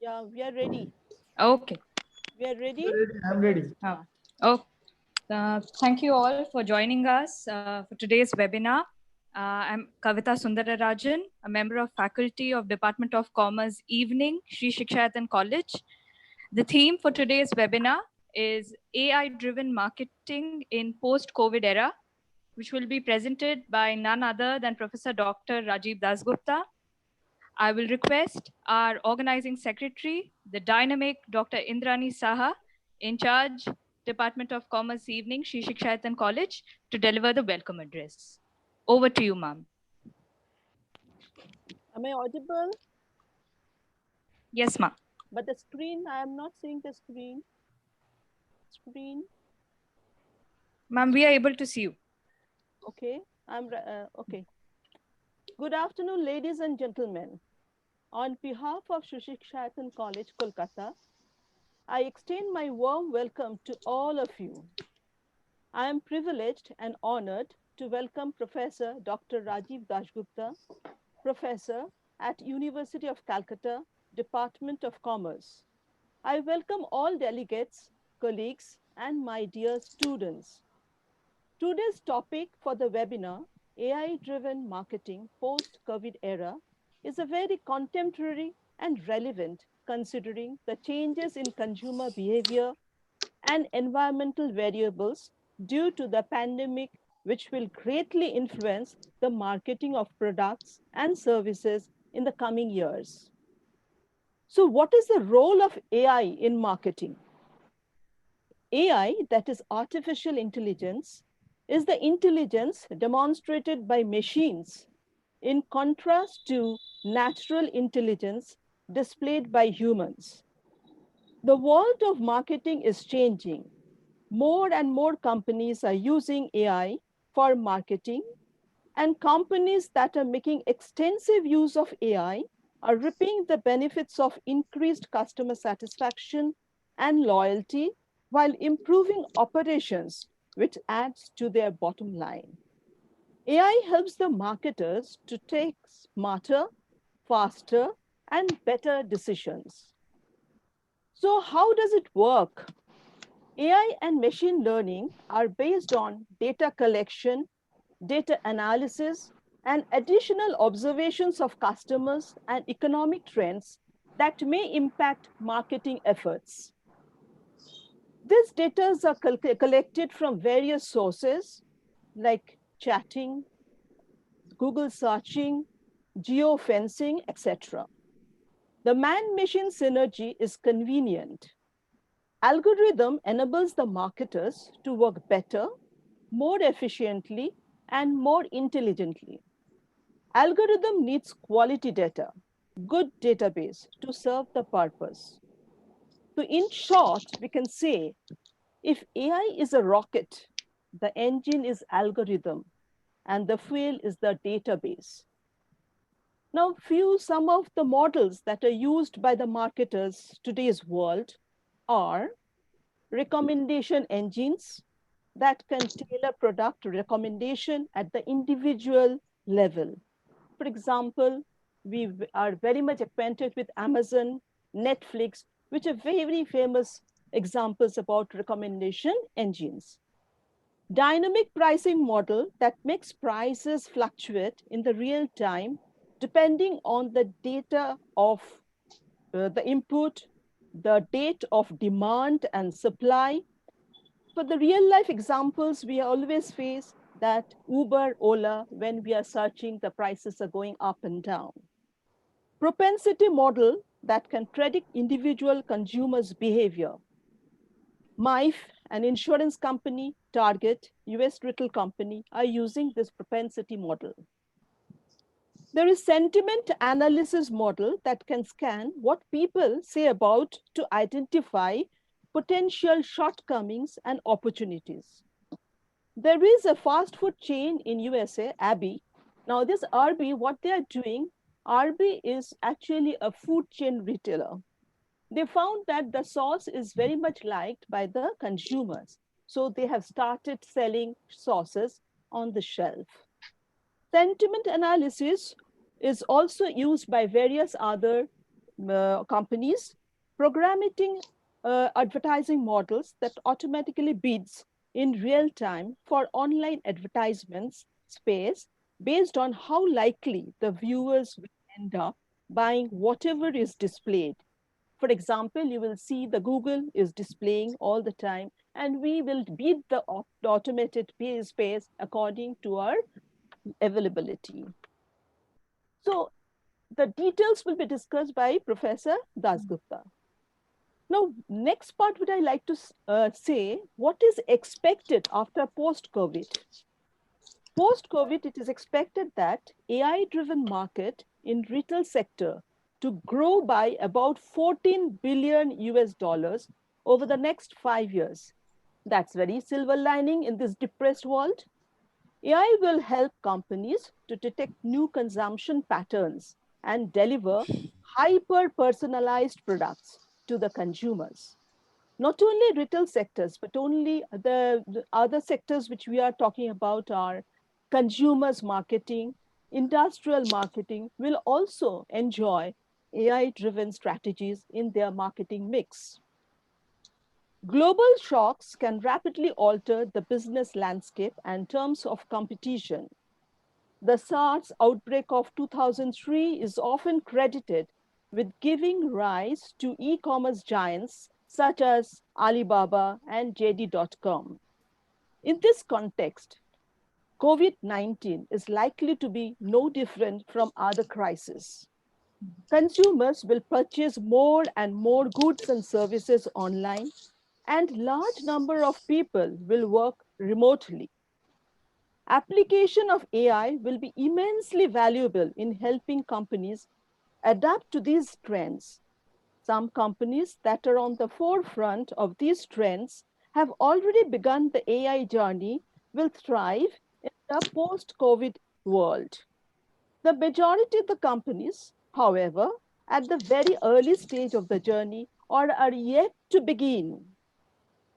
Yeah, we are ready. Okay. We are ready. I'm ready. Start. Oh, thank you all for joining us for today's webinar. I'm Kavita Sundararajan, a member of faculty of Department of Commerce Evening, Shri Shikshayatan College. The theme for today's webinar is AI-driven marketing in post-COVID era, which will be presented by none other than Professor Dr. Rajiv Dasgupta. I will request our organizing secretary, the dynamic Dr. Indrani Saha, in charge, Department of Commerce Evening, Shri Shikshayatan College, to deliver the welcome address. Over to you, ma'am. Am I audible? Yes, ma'am. But the screen, I am not seeing the screen. Screen. Ma'am, we are able to see you. Okay. Okay. Good afternoon, ladies and gentlemen. On behalf of Shri Shikshayatan College, Kolkata, I extend my warm welcome to all of you. I am privileged and honored to welcome Professor Dr. Rajiv Dasgupta, Professor at University of Calcutta, Department of Commerce. I welcome all delegates, colleagues, and my dear students. Today's topic for the webinar, AI-driven marketing post-COVID era, is a very contemporary and relevant considering the changes in consumer behavior and environmental variables due to the pandemic, which will greatly influence the marketing of products and services in the coming years. So what is the role of AI in marketing? AI, that is artificial intelligence, is the intelligence demonstrated by machines in contrast to natural intelligence displayed by humans. The world of marketing is changing. More and more companies are using AI for marketing, and companies that are making extensive use of AI are reaping the benefits of increased customer satisfaction and loyalty while improving operations, which adds to their bottom line. AI helps the marketers to take smarter, faster, and better decisions. So how does it work? AI and machine learning are based on data collection, data analysis, and additional observations of customers and economic trends that may impact marketing efforts. These data are collected from various sources like chatting, Google searching, geofencing, etc. The man-machine synergy is convenient. Algorithm enables the marketers to work better, more efficiently, and more intelligently. Algorithm needs quality data, good database to serve the purpose. So in short, we can say, if AI is a rocket, the engine is algorithm, and the fuel is the database. Now, some of the models that are used by the marketers today's world are recommendation engines that can tailor product recommendation at the individual level. For example, we are very much acquainted with Amazon, Netflix, which are very famous examples about recommendation engines. Dynamic pricing model that makes prices fluctuate in the real time depending on the data of the input, the date of demand and supply. For the real life examples, we always face that Uber, Ola, when we are searching, the prices are going up and down. Propensity model that can predict individual consumers' behavior. MIFE, an insurance company, Target, US retail company, are using this propensity model. There is sentiment analysis model that can scan what people say about to identify potential shortcomings and opportunities. There is a fast food chain in USA, Abby. Now this RB, what they are doing, RB is actually a food chain retailer. They found that the sauce is very much liked by the consumers. So they have started selling sauces on the shelf. Sentiment analysis is also used by various other companies programming advertising models that automatically bids in real time for online advertisements space based on how likely the viewers will end up buying whatever is displayed. For example, you will see the Google is displaying all the time, and we will bid the automated space according to our availability. So the details will be discussed by Professor Dasgupta. Now, next part would I like to say, what is expected after post-COVID? Post-COVID, it is expected that AI-driven market in retail sector to grow by about 14 billion US dollars over the next 5 years. That's very silver lining in this depressed world. AI will help companies to detect new consumption patterns and deliver hyper-personalized products to the consumers. Not only retail sectors, but only the other sectors which we are talking about are consumers marketing, industrial marketing will also enjoy AI-driven strategies in their marketing mix. Global shocks can rapidly alter the business landscape and terms of competition. The SARS outbreak of 2003 is often credited with giving rise to e-commerce giants such as Alibaba and JD.com. In this context, COVID-19 is likely to be no different from other crises. Consumers will purchase more and more goods and services online, and large number of people will work remotely. Application of AI will be immensely valuable in helping companies adapt to these trends. Some companies that are on the forefront of these trends have already begun the AI journey will thrive in the post-COVID world. The majority of the companies, however, at the very early stage of the journey or are yet to begin.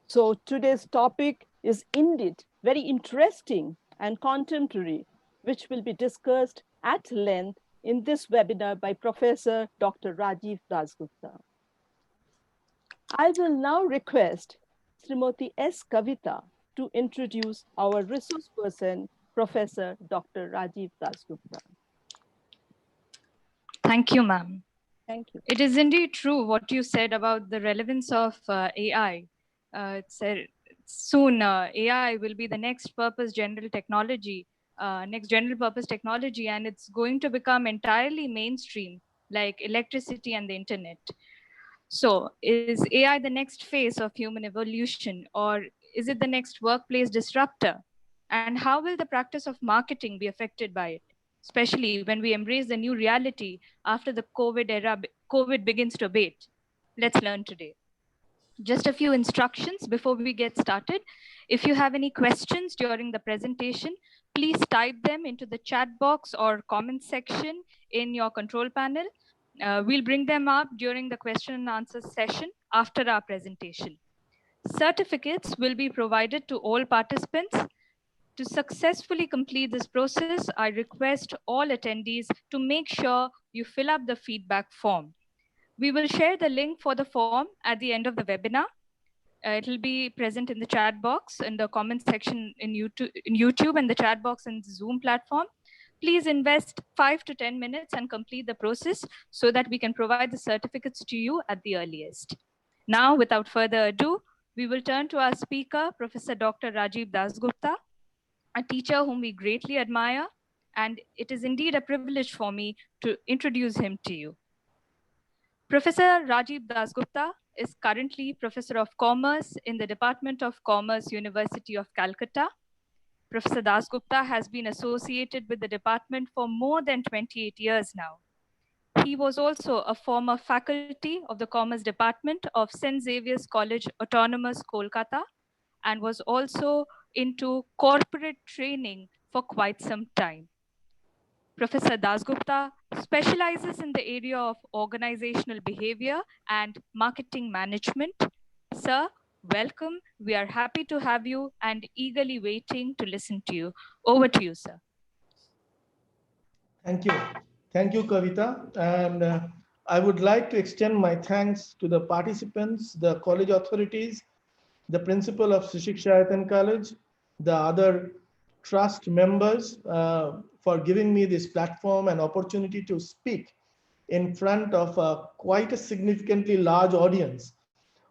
So today's topic is indeed very interesting and contemporary, which will be discussed at length in this webinar by Professor Dr. Rajiv Dasgupta. I will now request Srimati S. Kavita to introduce our resource person, Professor Dr. Rajiv Dasgupta. Thank you, ma'am. Thank you. It is indeed true what you said about the relevance of AI. Soon AI will be the next purpose general technology, next general purpose technology, and it's going to become entirely mainstream like electricity and the internet. So is AI the next phase of human evolution, or is it the next workplace disruptor? And how will the practice of marketing be affected by it, especially when we embrace the new reality after the COVID era, COVID begins to abate? Let's learn today. Just a few instructions before we get started. If you have any questions during the presentation, please type them into the chat box or comment section in your control panel. We'll bring them up during the question and answer session after our presentation. Certificates will be provided to all participants. To successfully complete this process, I request all attendees to make sure you fill up the feedback form. We will share the link for the form at the end of the webinar. It will be present in the chat box, in the comment section in YouTube and the chat box in the Zoom platform. Please invest 5 to 10 minutes and complete the process so that we can provide the certificates to you at the earliest. Now, without further ado, we will turn to our speaker, Professor Dr. Rajiv Dasgupta, a teacher whom we greatly admire, and it is indeed a privilege for me to introduce him to you. Professor Rajiv Dasgupta is currently Professor of Commerce in the Department of Commerce, University of Calcutta. Professor Dasgupta has been associated with the department for more than 28 years now. He was also a former faculty of the Commerce Department of St. Xavier's College Autonomous, Kolkata, and was also into corporate training for quite some time. Professor Dasgupta specializes in the area of organizational behavior and marketing management. Sir, welcome. We are happy to have you and eagerly waiting to listen to you. Over to you, sir. Thank you. Thank you, Kavita. And I would like to extend my thanks to the participants, the college authorities, the principal of Shikshayatan College, the other trust members for giving me this platform and opportunity to speak in front of quite a significantly large audience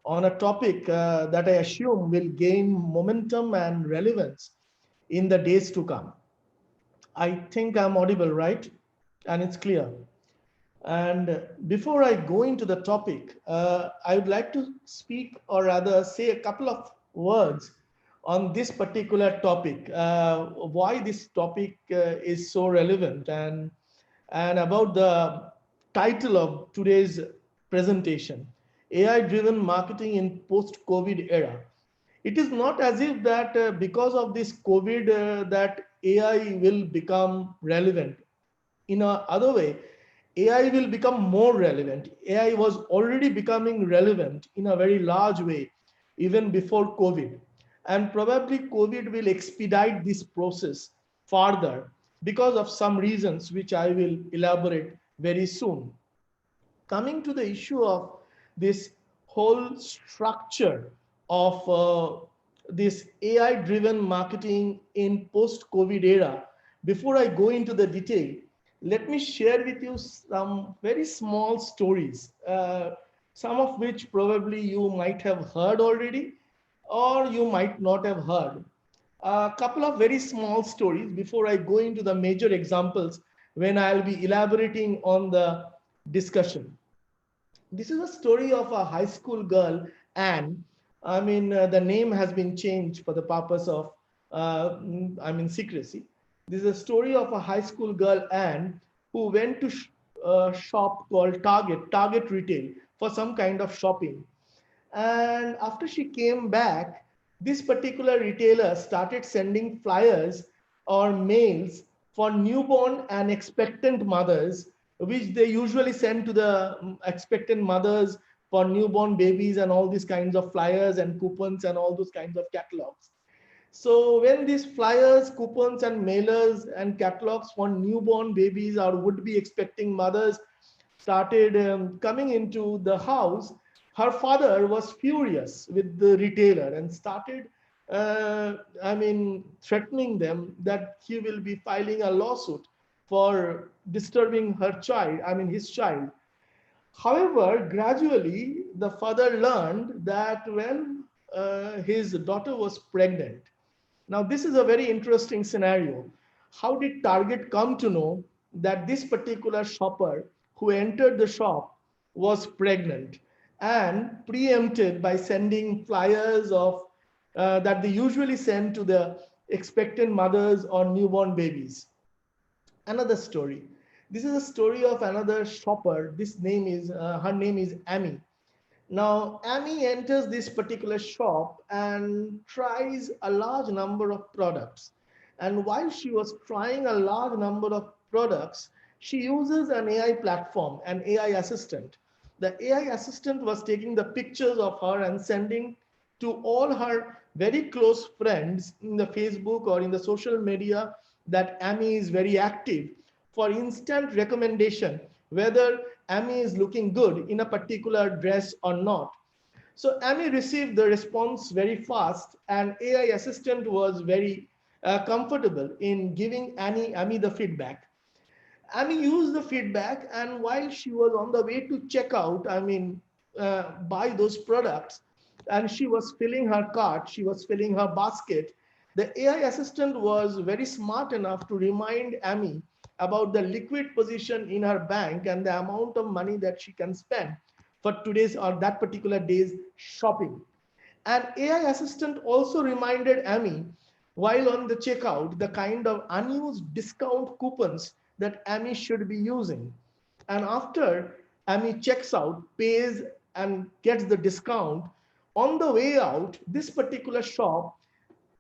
on a topic that I assume will gain momentum and relevance in the days to come. I think I'm audible, right? And it's clear. And before I go into the topic, I would like to speak or rather say a couple of words on this particular topic, why this topic is so relevant, and about the title of today's presentation, AI-driven marketing in post-COVID era. It is not as if that because of this COVID that AI will become relevant. In a other way, AI will become more relevant. AI was already becoming relevant in a very large way even before COVID. And probably COVID will expedite this process further because of some reasons which I will elaborate very soon. Coming to the issue of this whole structure of this AI driven marketing in post COVID era, before I go into the detail, let me share with you some very small stories, some of which probably you might have heard already or you might not have heard. A couple of very small stories before I go into the major examples when I'll be elaborating on the discussion. This is a story of a high school girl, Anne. The name has been changed for the purpose of, secrecy. This is a story of a high school girl, Anne, who went to a shop called Target Retail, for some kind of shopping. And after she came back, this particular retailer started sending flyers or mails for newborn and expectant mothers, which they usually send to the expectant mothers for newborn babies, and all these kinds of flyers and coupons and all those kinds of catalogs. So when these flyers, coupons, and mailers and catalogs for newborn babies or would-be expecting mothers started coming into the house, her father was furious with the retailer and started, threatening them that he will be filing a lawsuit for disturbing his child. However, gradually, the father learned that when his daughter was pregnant. Now, this is a very interesting scenario. How did Target come to know that this particular shopper who entered the shop was pregnant and preempted by sending flyers of that they usually send to the expectant mothers or newborn babies? Another story. This is a story of another shopper. Her name is Amy. Now, Amy enters this particular shop and tries a large number of products. And while she was trying a large number of products, she uses an AI platform, an AI assistant. The AI assistant was taking the pictures of her and sending to all her very close friends in the Facebook or in the social media that Amy is very active for instant recommendation whether Amy is looking good in a particular dress or not. So Amy received the response very fast, and AI assistant was very comfortable in giving Amy the feedback. Amy used the feedback, and while she was on the way to check out, buy those products, and she was filling her cart, she was filling her basket, the AI assistant was very smart enough to remind Amy about the liquid position in her bank and the amount of money that she can spend for today's or that particular day's shopping. And AI assistant also reminded Amy while on the checkout the kind of unused discount coupons that Amy should be using. And after Amy checks out, pays, and gets the discount, on the way out, this particular shop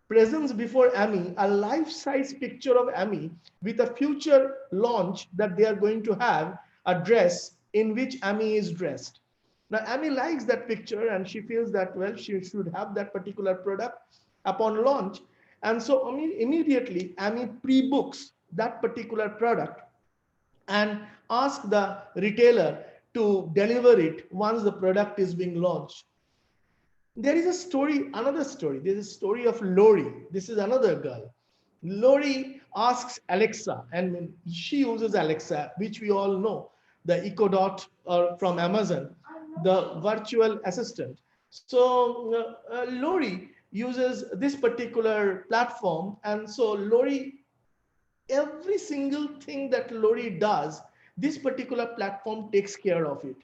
presents before Amy a life-size picture of Amy with a future launch that they are going to have, a dress in which Amy is dressed. Now, Amy likes that picture and she feels that, well, she should have that particular product upon launch. And so immediately, Amy pre-books that particular product and asks the retailer to deliver it once the product is being launched. There is a story, another story. There's a story of Lori. This is another girl. Lori asks Alexa, and she uses Alexa, which we all know, the Echo Dot from Amazon, the virtual assistant. So Lori uses this particular platform, and so Lori, every single thing that Lori does, this particular platform takes care of it.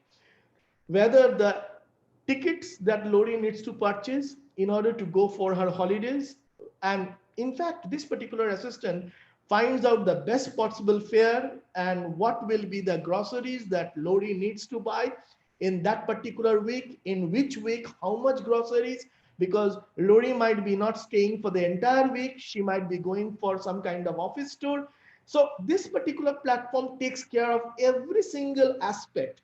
Whether the tickets that Lori needs to purchase in order to go for her holidays. And in fact, this particular assistant finds out the best possible fare and what will be the groceries that Lori needs to buy in that particular week, in which week, how much groceries, because Lori might be not staying for the entire week. She might be going for some kind of office tour. So this particular platform takes care of every single aspect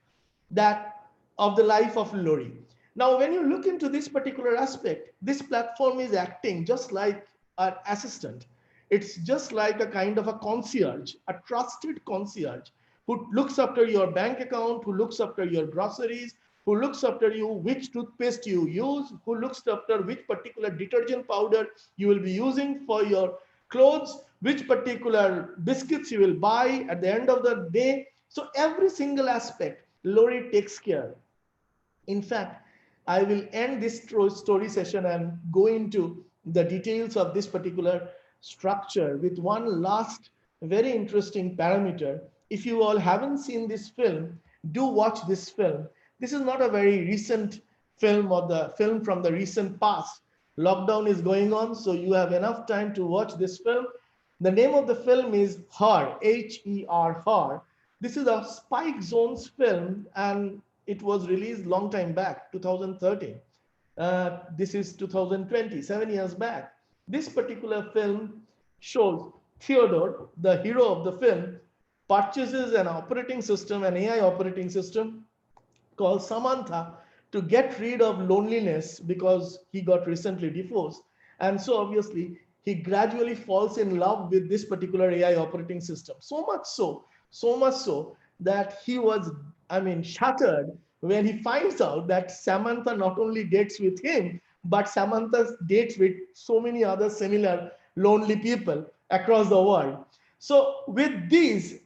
that of the life of Lori. Now, when you look into this particular aspect, this platform is acting just like an assistant. It's just like a kind of a concierge, a trusted concierge who looks after your bank account, who looks after your groceries, who looks after you, which toothpaste you use, who looks after which particular detergent powder you will be using for your clothes, which particular biscuits you will buy at the end of the day. So every single aspect, Lori takes care. In fact, I will end this story session and go into the details of this particular structure with one last very interesting parameter. If you all haven't seen this film, do watch this film. This is not a very recent film or the film from the recent past. Lockdown is going on, so you have enough time to watch this film. The name of the film is Her, H-E-R, Her. This is a Spike Zones film, and it was released long time back, 2013. This is 2020, 7 years back. This particular film shows Theodore, the hero of the film, purchases an operating system, an AI operating system called Samantha, to get rid of loneliness because he got recently divorced. And so obviously he gradually falls in love with this particular AI operating system. So much so that he was, shattered when he finds out that Samantha not only dates with him, but Samantha dates with so many other similar lonely people across the world. So with these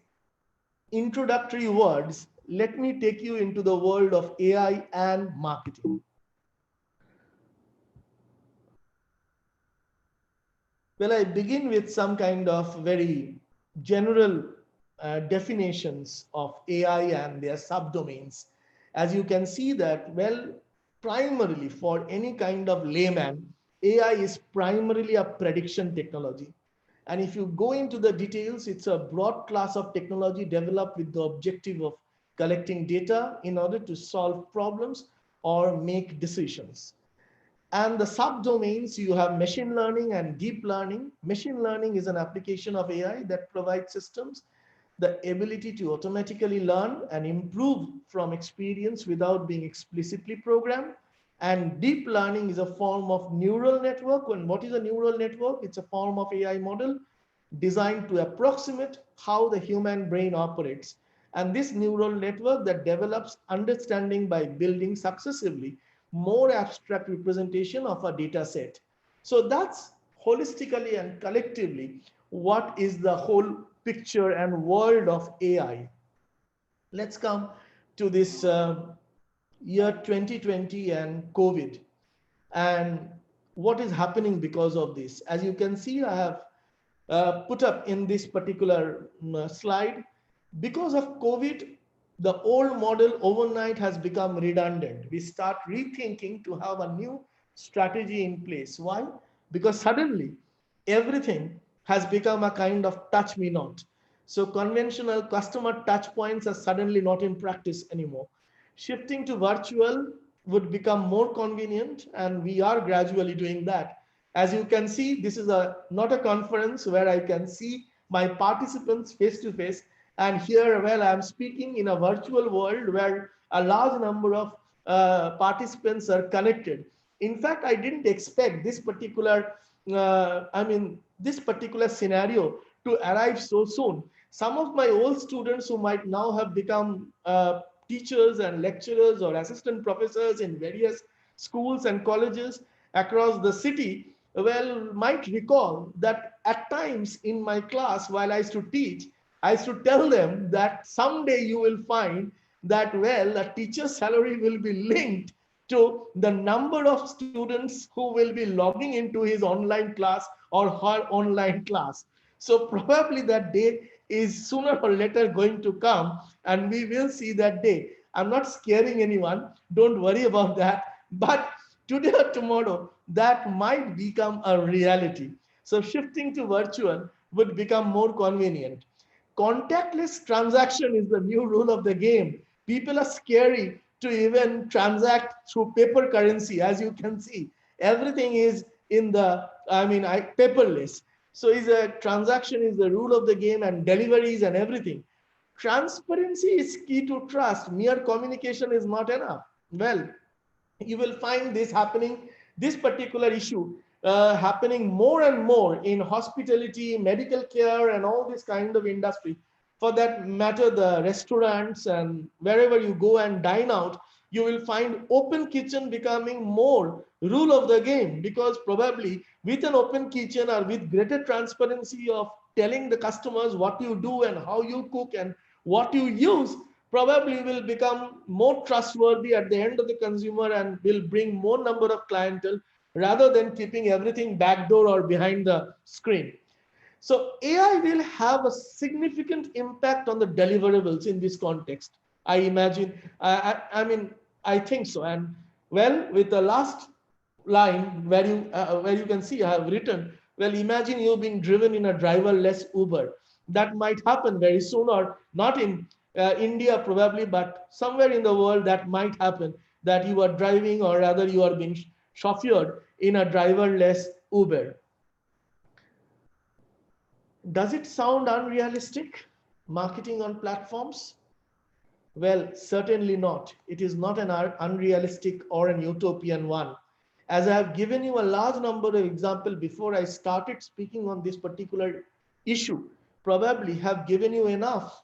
introductory words, let me take you into the world of AI and marketing. Well, I begin with some kind of very general definitions of AI and their subdomains. As you can see that, well, primarily for any kind of layman, AI is primarily a prediction technology. And if you go into the details, it's a broad class of technology developed with the objective of collecting data in order to solve problems or make decisions. And the subdomains, you have machine learning and deep learning. Machine learning is an application of AI that provides systems the ability to automatically learn and improve from experience without being explicitly programmed. And deep learning is a form of neural network. And what is a neural network? It's a form of AI model designed to approximate how the human brain operates. And this neural network that develops understanding by building successively more abstract representation of a data set. So that's holistically and collectively what is the whole picture and world of AI. Let's come to this year 2020 and COVID and what is happening because of this. As you can see, I have put up in this particular slide, because of COVID, the old model overnight has become redundant. We start rethinking to have a new strategy in place. Why? Because suddenly everything has become a kind of touch me not. So conventional customer touch points are suddenly not in practice anymore. Shifting to virtual would become more convenient, and we are gradually doing that. As you can see, this is not a conference where I can see my participants face to face. And here, well, I'm speaking in a virtual world where a large number of participants are connected. In fact, I didn't expect this particular, this particular scenario to arrive so soon. Some of my old students who might now have become teachers and lecturers or assistant professors in various schools and colleges across the city, well, might recall that at times in my class while I used to teach, I used to tell them that someday you will find that, well, a teacher's salary will be linked to the number of students who will be logging into his online class or her online class. So probably that day is sooner or later going to come, and we will see that day. I'm not scaring anyone. Don't worry about that. But today or tomorrow, that might become a reality. So shifting to virtual would become more convenient. Contactless transaction is the new rule of the game. People are scary to even transact through paper currency. As you can see, everything is in the, paperless. So is a transaction is the rule of the game, and deliveries and everything. Transparency is key to trust. Mere communication is not enough. Well, you will find this happening, this particular issue happening more and more in hospitality, medical care, and all this kind of industry. For that matter, the restaurants and wherever you go and dine out, you will find open kitchen becoming more rule of the game, because probably with an open kitchen or with greater transparency of telling the customers what you do and how you cook and what you use, probably will become more trustworthy at the end of the consumer and will bring more number of clientele rather than keeping everything backdoor or behind the screen. So AI will have a significant impact on the deliverables in this context. I imagine, I think so. And well, with the last line where you can see I have written, well, imagine you've been driven in a driverless Uber. That might happen very soon, or not in India probably, but somewhere in the world that might happen, that you are driving, or rather you are being chauffeured in a driverless Uber. Does it sound unrealistic? Marketing on platforms? Well, certainly not. It is not an unrealistic or an utopian one. As I have given you a large number of examples before I started speaking on this particular issue, probably have given you enough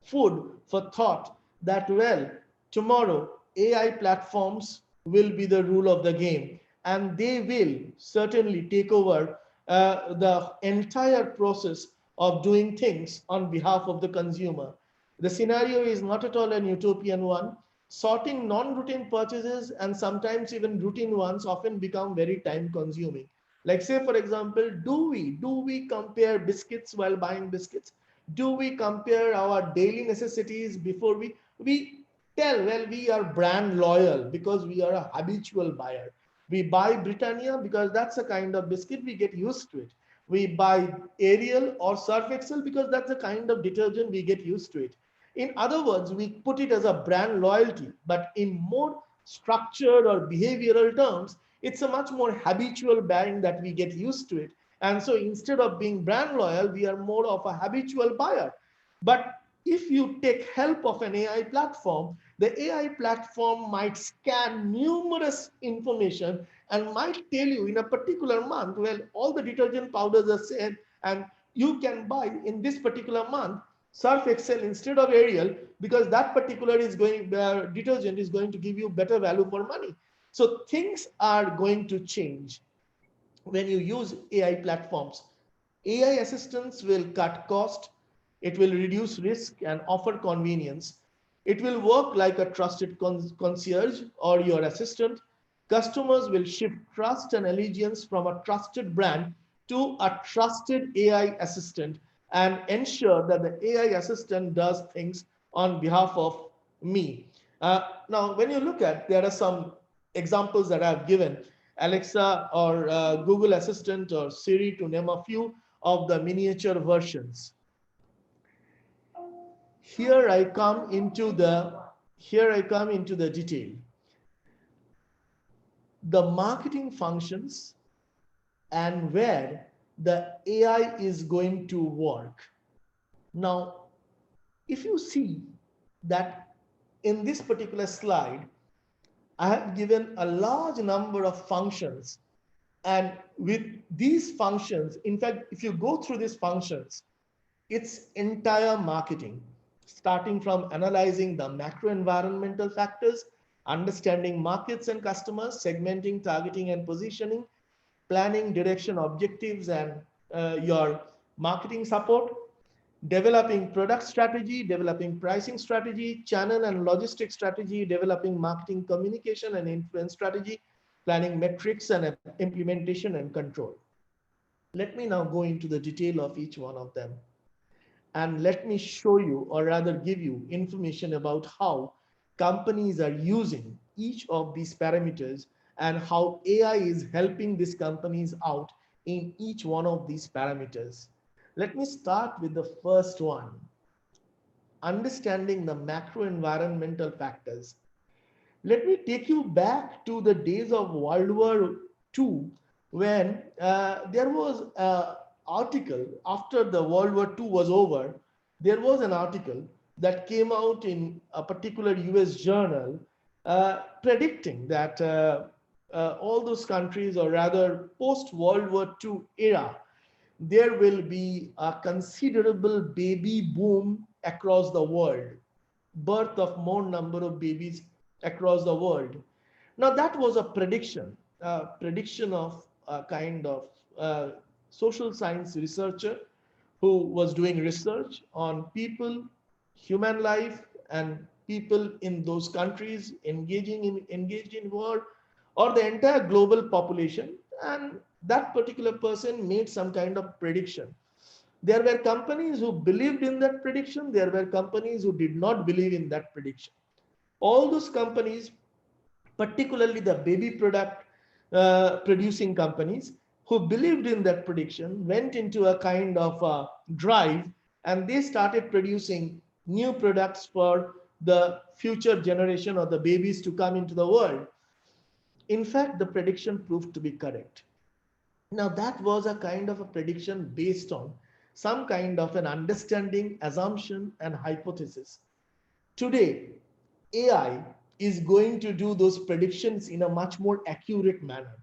food for thought that, well, tomorrow AI platforms will be the rule of the game, and they will certainly take over the entire process of doing things on behalf of the consumer. The scenario is not at all an utopian one. Sorting non-routine purchases and sometimes even routine ones often become very time consuming. Like say, for example, do we compare biscuits while buying biscuits? Do we compare our daily necessities before we tell, well, we are brand loyal because we are a habitual buyer. We buy Britannia because that's a kind of biscuit, we get used to it. We buy Ariel or Surf Excel because that's the kind of detergent, we get used to it. In other words, we put it as a brand loyalty, but in more structured or behavioral terms, it's a much more habitual buying that we get used to it. And so instead of being brand loyal, we are more of a habitual buyer. But if you take help of an AI platform, the AI platform might scan numerous information and might tell you in a particular month, well, all the detergent powders are said, and you can buy in this particular month Surf Excel instead of Ariel, because that particular is going detergent is going to give you better value for money. So things are going to change when you use AI platforms. AI assistants will cut cost, it will reduce risk and offer convenience. It will work like a trusted concierge or your assistant. Customers will shift trust and allegiance from a trusted brand to a trusted AI assistant and ensure that the AI assistant does things on behalf of me. Now, when you look at, there are some examples that I've given. Alexa or Google Assistant or Siri, to name a few of the miniature versions. Here I come into the detail. The marketing functions and where the AI is going to work. Now, if you see that in this particular slide, I have given a large number of functions, and with these functions, in fact, if you go through these functions, it's entire marketing. starting from analyzing the macro environmental factors, understanding markets and customers, segmenting, targeting, and positioning, planning, direction, objectives, and your marketing support, developing product strategy, developing pricing strategy, channel and logistics strategy, developing marketing communication and influence strategy, planning metrics and implementation and control. Let me now go into the detail of each one of them. And let me show you, or rather give you information about how companies are using each of these parameters and how AI is helping these companies out in each one of these parameters. Let me start with the first one, understanding the macro environmental factors. Let me take you back to the days of World War II, when there was an article after the World War II was over. There was an article that came out in a particular US journal predicting that all those countries, or rather post World War II era, there will be a considerable baby boom across the world, birth of more number of babies across the world. Now that was a prediction of a kind of social science researcher who was doing research on people, human life, and people in those countries engaged in war, or the entire global population. And that particular person made some kind of prediction. There were companies who believed in that prediction. There were companies who did not believe in that prediction. All those companies, particularly the baby product producing companies who believed in that prediction, went into a kind of drive, and they started producing new products for the future generation or the babies to come into the world. In fact, the prediction proved to be correct. Now, that was a kind of a prediction based on some kind of an understanding, assumption, and hypothesis. Today, AI is going to do those predictions in a much more accurate manner.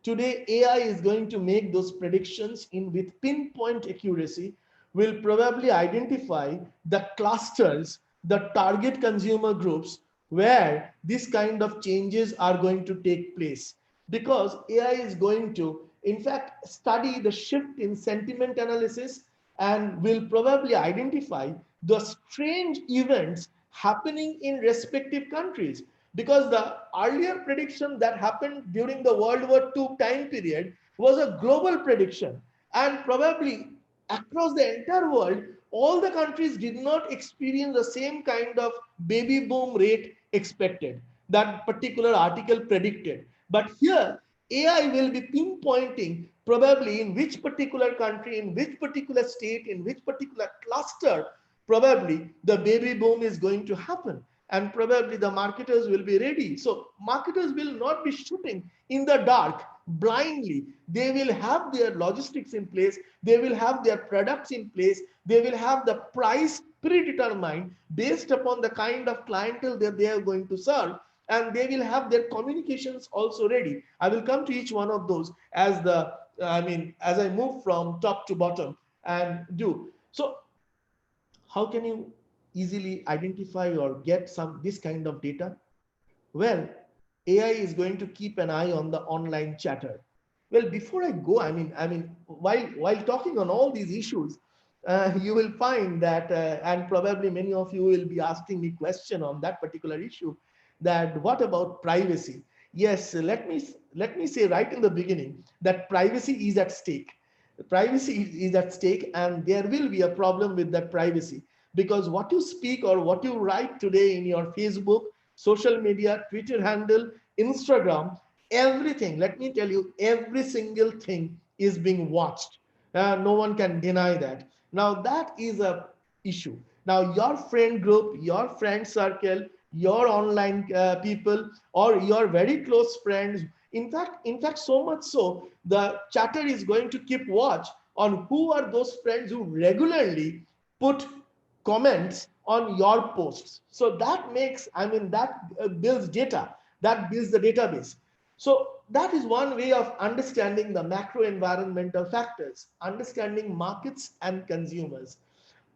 Today, AI is going to make those predictions with pinpoint accuracy, will probably identify the clusters, the target consumer groups where this kind of changes are going to take place. Because AI is going to, in fact, study the shift in sentiment analysis and will probably identify the strange events happening in respective countries. Because the earlier prediction that happened during the World War II time period was a global prediction, and probably across the entire world, all the countries did not experience the same kind of baby boom rate expected that particular article predicted. But here, AI will be pinpointing probably in which particular country, in which particular state, in which particular cluster, probably the baby boom is going to happen, and probably the marketers will be ready. So marketers will not be shooting in the dark blindly. They will have their logistics in place. They will have their products in place. They will have the price predetermined based upon the kind of clientele that they are going to serve. And they will have their communications also ready. I will come to each one of those as as I move from top to bottom and do. So how can you easily identify or get this kind of data? Well, AI is going to keep an eye on the online chatter. Well, before I go, while talking on all these issues, you will find that, and probably many of you will be asking me question on that particular issue, that what about privacy? Yes, let me say right in the beginning that privacy is at stake. Privacy is at stake, and there will be a problem with that privacy, because what you speak or what you write today in your Facebook, social media, Twitter handle, Instagram, everything, let me tell you, every single thing is being watched. No one can deny that. Now that is a issue. Now your friend group, your friend circle, your online people, or your very close friends, in fact, so much so, the chatter is going to keep watch on who are those friends who regularly put comments on your posts. So that makes, that builds data, that builds the database. So that is one way of understanding the macro environmental factors, understanding markets and consumers.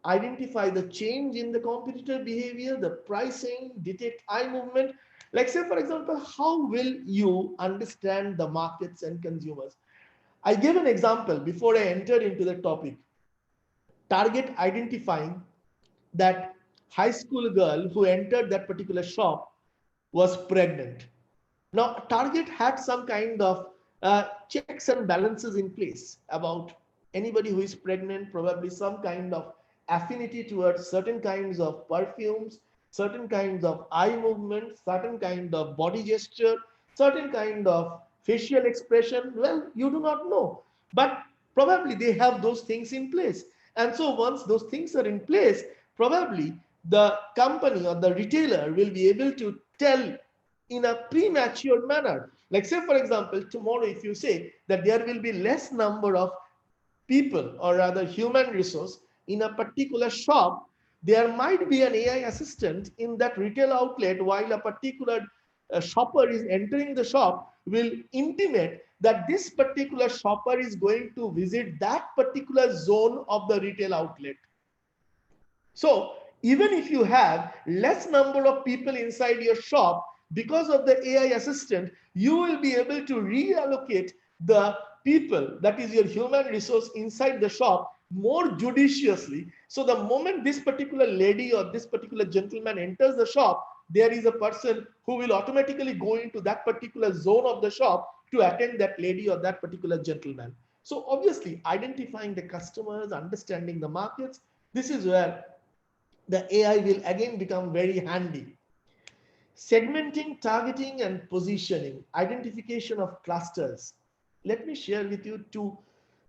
identify the change in the competitor behavior, the pricing, detect eye movement. Like say, for example, how will you understand the markets and consumers? I gave an example before I entered into the topic. Target identifying that high school girl who entered that particular shop was pregnant. Now, Target had some kind of checks and balances in place about anybody who is pregnant, probably some kind of affinity towards certain kinds of perfumes, certain kinds of eye movement, certain kind of body gesture, certain kind of facial expression. Well, you do not know, but probably they have those things in place. And so once those things are in place, probably the company or the retailer will be able to tell in a premature manner. Like say, for example, tomorrow, if you say that there will be less number of people or rather human resource in a particular shop, there might be an AI assistant in that retail outlet while a particular shopper is entering the shop will intimate that this particular shopper is going to visit that particular zone of the retail outlet. So even if you have less number of people inside your shop, because of the AI assistant, you will be able to reallocate the people, that is your human resource inside the shop, more judiciously. So the moment this particular lady or this particular gentleman enters the shop, there is a person who will automatically go into that particular zone of the shop to attend that lady or that particular gentleman. So obviously identifying the customers, understanding the markets, this is where the AI will again become very handy. Segmenting, targeting, and positioning, identification of clusters. Let me share with you two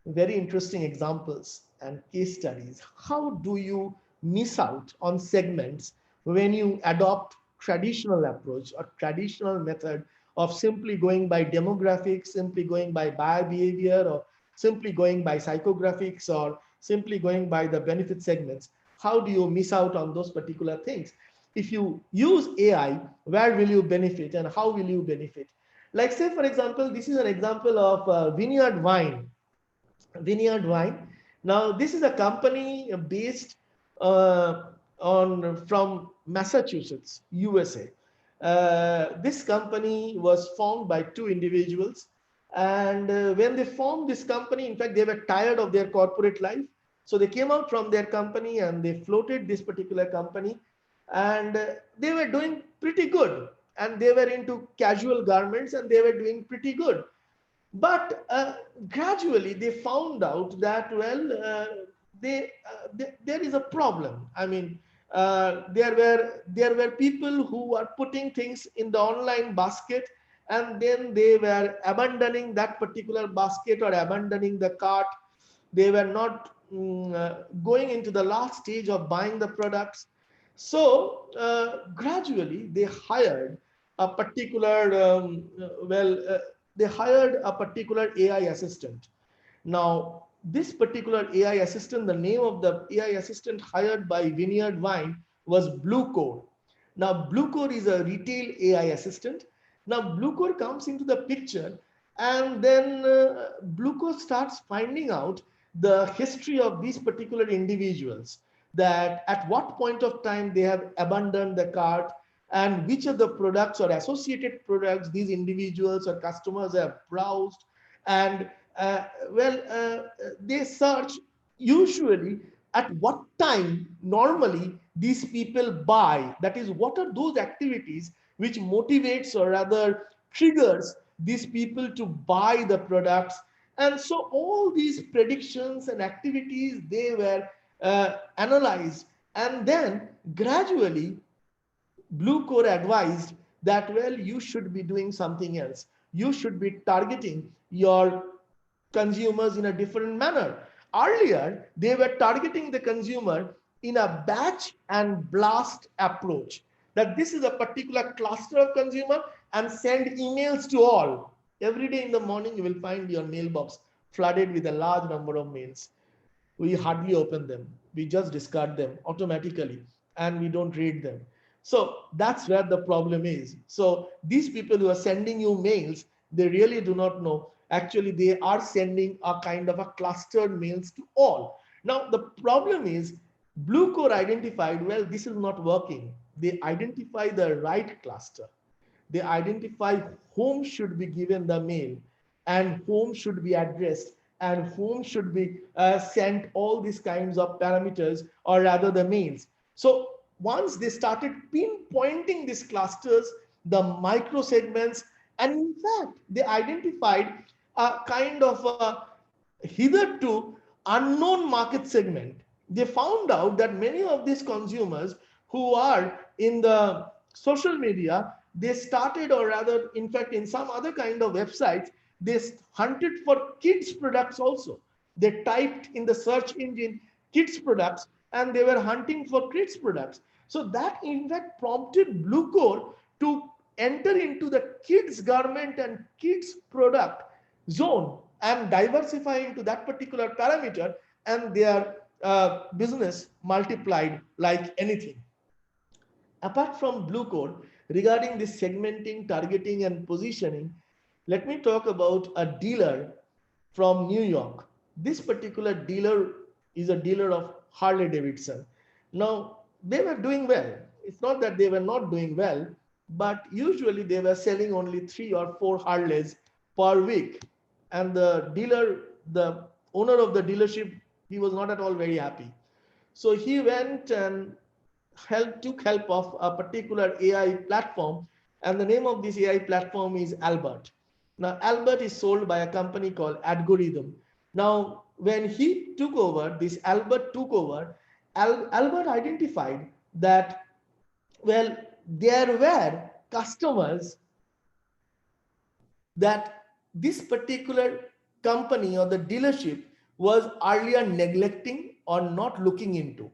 very interesting examples and case studies. How do you miss out on segments when you adopt traditional approach or traditional method of simply going by demographics, simply going by buyer behavior, or simply going by psychographics, or simply going by the benefit segments? How do you miss out on those particular things? If you use AI, where will you benefit and how will you benefit? Like say, for example, this is an example of Vineyard Wine. Vineyard Wine. Now, this is a company based from Massachusetts, USA. This company was formed by two individuals. And when they formed this company, in fact, they were tired of their corporate life. So they came out from their company and they floated this particular company, and they were doing pretty good, and they were into casual garments and they were doing pretty good. But gradually they found out that, well, there is a problem. I mean, there were people who were putting things in the online basket, and then they were abandoning that particular basket or abandoning the cart. They were not going into the last stage of buying the products. So gradually they hired a particular they hired a particular AI assistant. Now, this particular AI assistant, the name of the AI assistant hired by Vineyard Wine was Blue Core. Now, Blue Core is a retail AI assistant. Now, Blue Core comes into the picture, and then Blue Core starts finding out the history of these particular individuals, that at what point of time they have abandoned the cart, and which of the products or associated products these individuals or customers have browsed. And they search usually at what time normally these people buy. That is, what are those activities which motivates or rather triggers these people to buy the products. And so all these predictions and activities, they were analyzed, and then gradually Blue Core advised that, well, you should be doing something else. You should be targeting your consumers in a different manner. Earlier, they were targeting the consumer in a batch and blast approach. That this is a particular cluster of consumer and send emails to all. Every day in the morning, you will find your mailbox flooded with a large number of mails. We hardly open them. We just discard them automatically and we don't read them. So that's where the problem is. So these people who are sending you mails, they really do not know. Actually, they are sending a kind of a clustered mails to all. Now, the problem is Blue Core identified, well, this is not working. They identify the right cluster. They identify whom should be given the mail and whom should be addressed and whom should be sent all these kinds of parameters, or rather the mails. So once they started pinpointing these clusters, the micro segments, and in fact, they identified a kind of a hitherto unknown market segment. They found out that many of these consumers who are in the social media, they started, or rather, in fact, in some other kind of websites, they hunted for kids products also. They typed in the search engine kids products and they were hunting for kids products. So that in fact prompted Bluecore to enter into the kids garment and kids product zone and diversify into that particular parameter, and their business multiplied like anything. Apart from Blue Code, regarding this segmenting, targeting, and positioning, let me talk about a dealer from New York. This particular dealer is a dealer of Harley Davidson. Now, they were doing well. It's not that they were not doing well, but usually they were selling only 3 or 4 Harleys per week. And the dealer, the owner of the dealership, he was not at all very happy. So he went and took help of a particular AI platform, and the name of this AI platform is Albert. Now, Albert is sold by a company called Algorithm. Now, when he took over, this Albert took over, Albert identified that, well, there were customers that this particular company or the dealership was earlier neglecting or not looking into.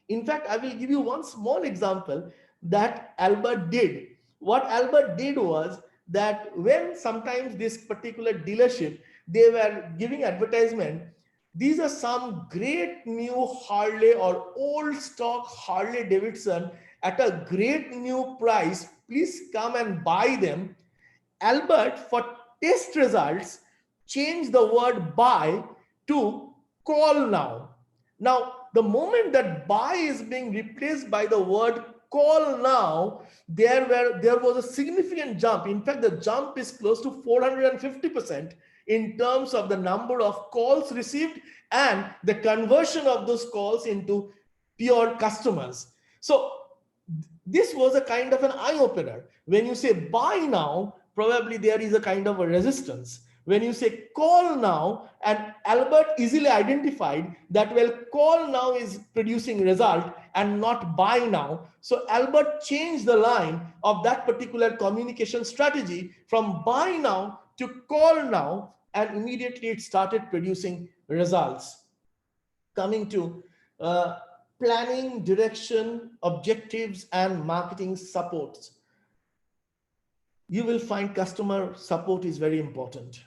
In fact, I will give you one small example that Albert did. What Albert did was that when sometimes this particular dealership, they were giving advertisement, these are some great new Harley or old stock Harley Davidson at a great new price. Please come and buy them. Albert, for test results, changed the word buy to call now. Now, the moment that buy is being replaced by the word call now, there was a significant jump. In fact, the jump is close to 450% in terms of the number of calls received and the conversion of those calls into pure customers. So this was a kind of an eye-opener. When you say buy now, probably there is a kind of a resistance. When you say call now, and Albert easily identified that, well, call now is producing result and not buy now. So Albert changed the line of that particular communication strategy from buy now to call now, and immediately it started producing results. Coming to planning, direction, objectives, and marketing supports. You will find customer support is very important.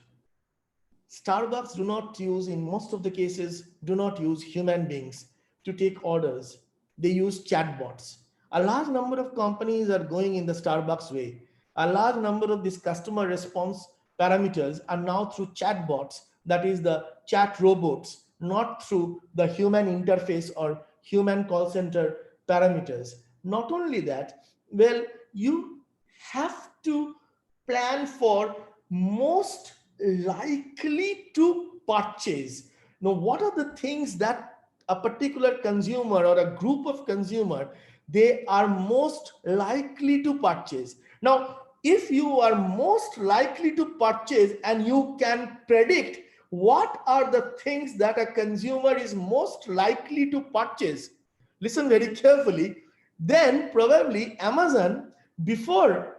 Starbucks do not use, in most of the cases, do not use human beings to take orders. They use chatbots. A large number of companies are going in the Starbucks way. A large number of these customer response parameters are now through chatbots, that is the chat robots, not through the human interface or human call center parameters. Not only that, well, you have to plan for most likely to purchase. Now, what are the things that a particular consumer or a group of consumer, they are most likely to purchase? Now, if you are most likely to purchase and you can predict what are the things that a consumer is most likely to purchase, listen very carefully, then probably Amazon, before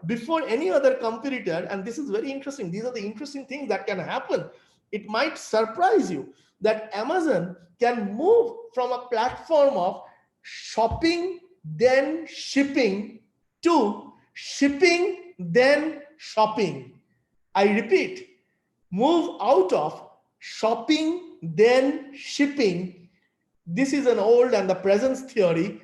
any other competitor, and this is very interesting, these are the interesting things that can happen. It might surprise you that Amazon can move from a platform of shopping then shipping to shipping then shopping. I repeat, move out of shopping then shipping. This is an old and the presence theory,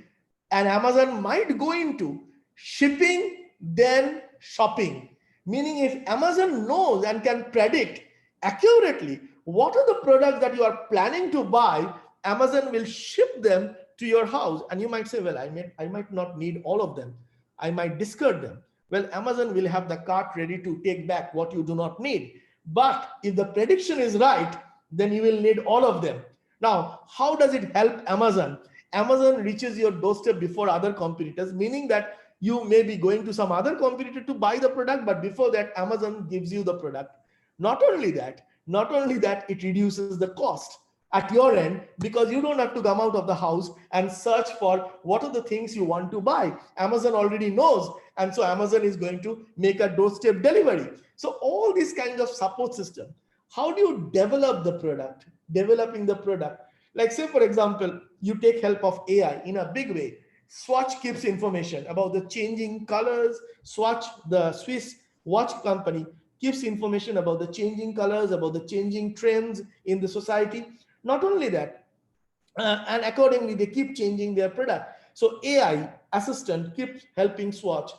and Amazon might go into shipping then shopping. Meaning, if Amazon knows and can predict accurately what are the products that you are planning to buy, Amazon will ship them to your house, and you might say, well, I might not need all of them. I might discard them. Well, Amazon will have the cart ready to take back what you do not need. But if the prediction is right, then you will need all of them. Now, how does it help Amazon? Amazon reaches your doorstep before other competitors, meaning that you may be going to some other competitor to buy the product, but before that, Amazon gives you the product. Not only that, it reduces the cost at your end, because you don't have to come out of the house and search for what are the things you want to buy. Amazon already knows, and so Amazon is going to make a doorstep delivery. So all these kinds of support system. How do you develop the product? Developing the product, like say for example, you take help of AI in a big way. Swatch keeps information about the changing colors. Swatch, the Swiss watch company, gives information about the changing colors, about the changing trends in the society. Not only that, and accordingly, they keep changing their product. So AI assistant keeps helping Swatch.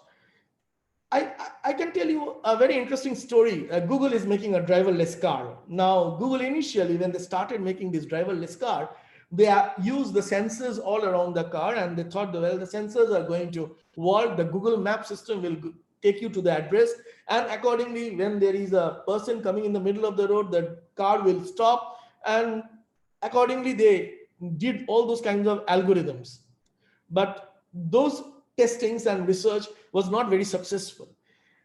I can tell you a very interesting story. Google is making a driverless car. Now, Google initially, when they started making this driverless car, they used the sensors all around the car, and they thought, well, the sensors are going to work. The Google map system will take you to the address. And accordingly, when there is a person coming in the middle of the road, the car will stop. And accordingly, they did all those kinds of algorithms. But those testings and research was not very successful.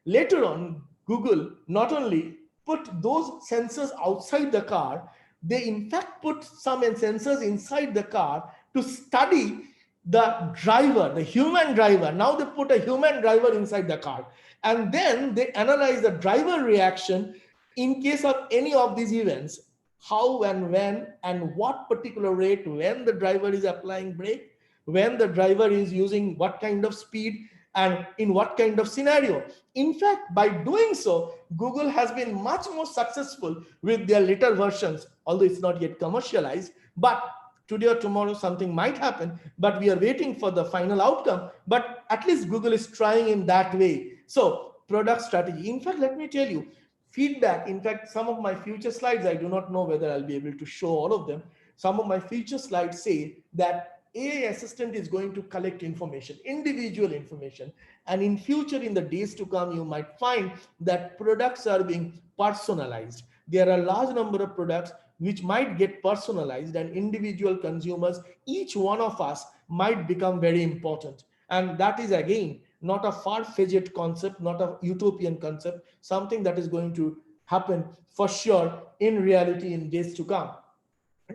Later on, Google not only put those sensors outside the car, they in fact put some sensors inside the car to study the driver, the human driver. Now they put a human driver inside the car, and then they analyze the driver reaction in case of any of these events, how and when and what particular rate, when the driver is applying brake, when the driver is using what kind of speed, and in what kind of scenario. In fact, by doing so, Google has been much more successful with their later versions, although it's not yet commercialized. But today or tomorrow, something might happen, but we are waiting for the final outcome. But at least Google is trying in that way. So, product strategy. In fact, let me tell you, feedback. In fact, some of my future slides, I do not know whether I'll be able to show all of them. Some of my future slides say that AI assistant is going to collect information, individual information. And in future, in the days to come, you might find that products are being personalized. There are a large number of products which might get personalized, and individual consumers, each one of us might become very important. And that is again, not a far-fetched concept, not a utopian concept, something that is going to happen for sure in reality in days to come.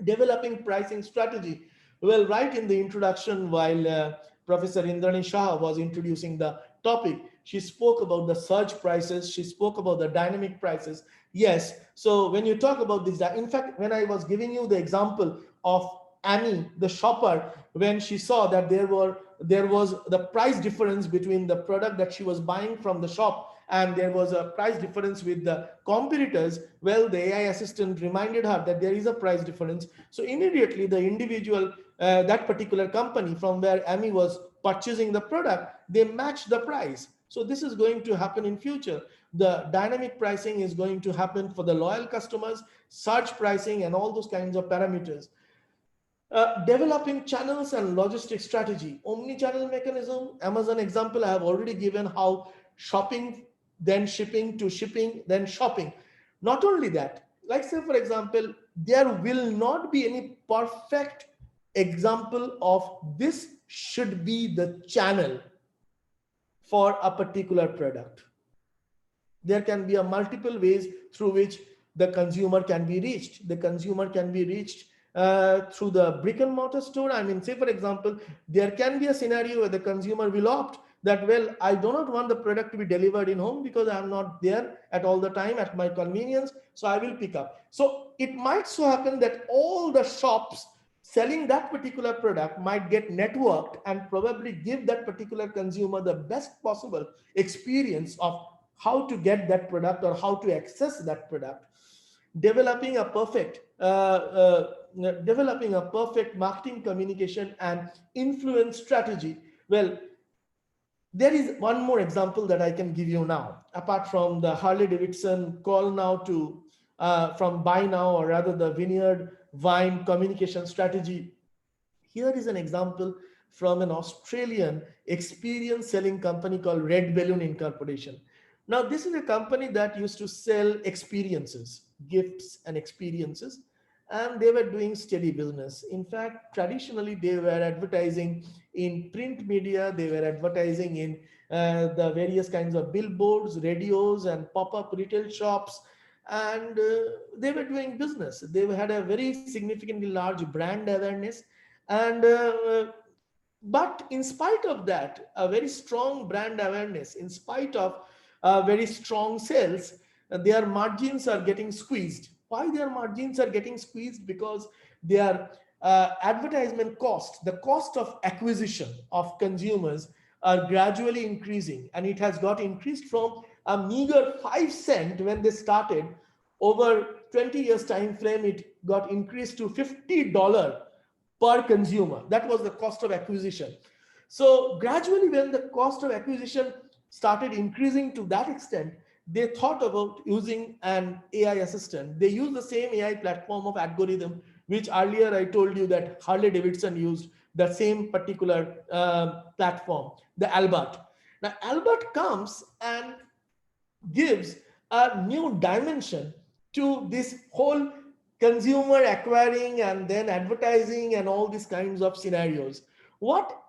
Developing pricing strategy. Well, right in the introduction, while Professor Indrani Shah was introducing the topic, she spoke about the surge prices. She spoke about the dynamic prices. Yes. So when you talk about this, in fact, when I was giving you the example of Annie, the shopper, when she saw that there was the price difference between the product that she was buying from the shop, and there was a price difference with the competitors, well, the AI assistant reminded her that there is a price difference. So immediately the individual, that particular company from where Amy was purchasing the product, they matched the price. So this is going to happen in future. The dynamic pricing is going to happen for the loyal customers, surge pricing, and all those kinds of parameters. Developing channels and logistics strategy, omni-channel mechanism. Amazon example I have already given, how shopping, then shipping, to shipping, then shopping. Not only that, like say for example, there will not be any perfect example of this should be the channel for a particular product. There can be a multiple ways through which the consumer can be reached. The consumer can be reached through the brick and mortar store. I mean, say for example, there can be a scenario where the consumer will opt that, well, I do not want the product to be delivered in home because I'm not there at all the time at my convenience, so I will pick up. So it might so happen that all the shops selling that particular product might get networked and probably give that particular consumer the best possible experience of how to get that product or how to access that product. Developing a perfect marketing communication and influence strategy. Well, there is one more example that I can give you now, apart from the Harley Davidson call now to from buy now, or rather the vineyard vine communication strategy. Here is an example from an Australian experience selling company called Red Balloon Incorporation. Now, this is a company that used to sell experiences, gifts and experiences, and they were doing steady business. In fact, traditionally, they were advertising in print media, they were advertising in the various kinds of billboards, radios, and pop-up retail shops, and they were doing business. They had a very significantly large brand awareness, and but in spite of that, a very strong brand awareness, in spite of very strong sales, their margins are getting squeezed. Why their margins are getting squeezed? Because their advertisement cost, the cost of acquisition of consumers, are gradually increasing, and it has got increased from a meager 5 cent when they started. Over 20 years time frame, it got increased to $50 per consumer. That was the cost of acquisition. So gradually, when the cost of acquisition started increasing to that extent, they thought about using an AI assistant. They used the same AI platform of algorithm, which earlier I told you that Harley Davidson used the same particular platform, the Albert. Now, Albert comes and gives a new dimension to this whole consumer acquiring and then advertising and all these kinds of scenarios. What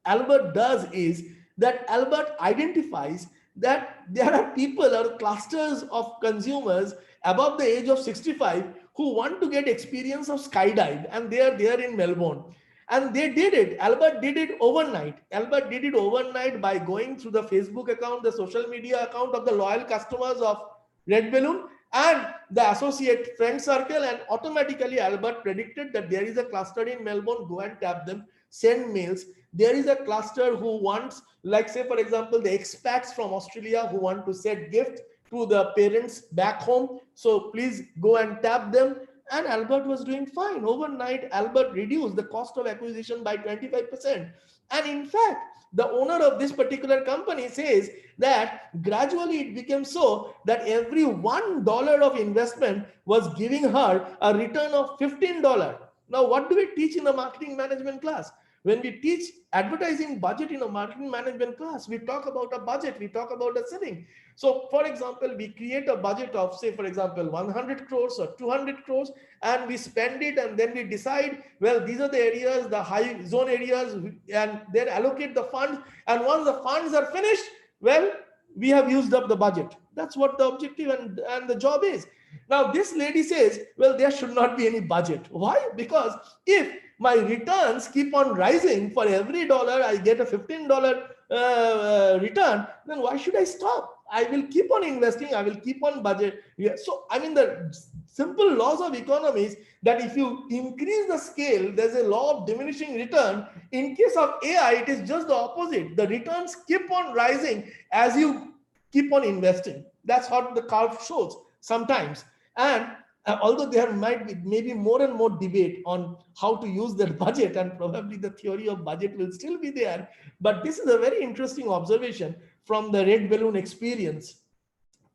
Albert does is that Albert identifies that there are people or clusters of consumers above the age of 65 who want to get experience of skydive, and they are there in Melbourne. And they did it. Albert did it overnight. Albert did it overnight by going through the Facebook account, the social media account of the loyal customers of Red Balloon and the associate friend circle, and automatically Albert predicted that there is a cluster in Melbourne. Go and tap them, send mails. There is a cluster who wants, like say for example, the expats from Australia who want to send gift to the parents back home. So please go and tap them. And Albert was doing fine. Overnight, Albert reduced the cost of acquisition by 25%. And in fact, the owner of this particular company says that gradually it became so that every $1 of investment was giving her a return of $15. Now, what do we teach in a marketing management class? When we teach advertising budget in a marketing management class, we talk about a budget, we talk about a selling. So for example, we create a budget of, say, for example, 100 crores or 200 crores, and we spend it, and then we decide, well, these are the areas, the high zone areas, and then allocate the funds. And once the funds are finished, well, we have used up the budget. That's what the objective and the job is. Now, this lady says, well, there should not be any budget. Why? Because if my returns keep on rising, for every dollar I get a $15 return, then why should I stop? I will keep on investing. I will keep on budget. Yeah. So, I mean, the simple laws of economy is that if you increase the scale, there's a law of diminishing return. In case of AI, it is just the opposite. The returns keep on rising as you keep on investing. That's what the curve shows sometimes. And although there might be maybe more and more debate on how to use that budget, and probably the theory of budget will still be there, but this is a very interesting observation from the Red Balloon experience.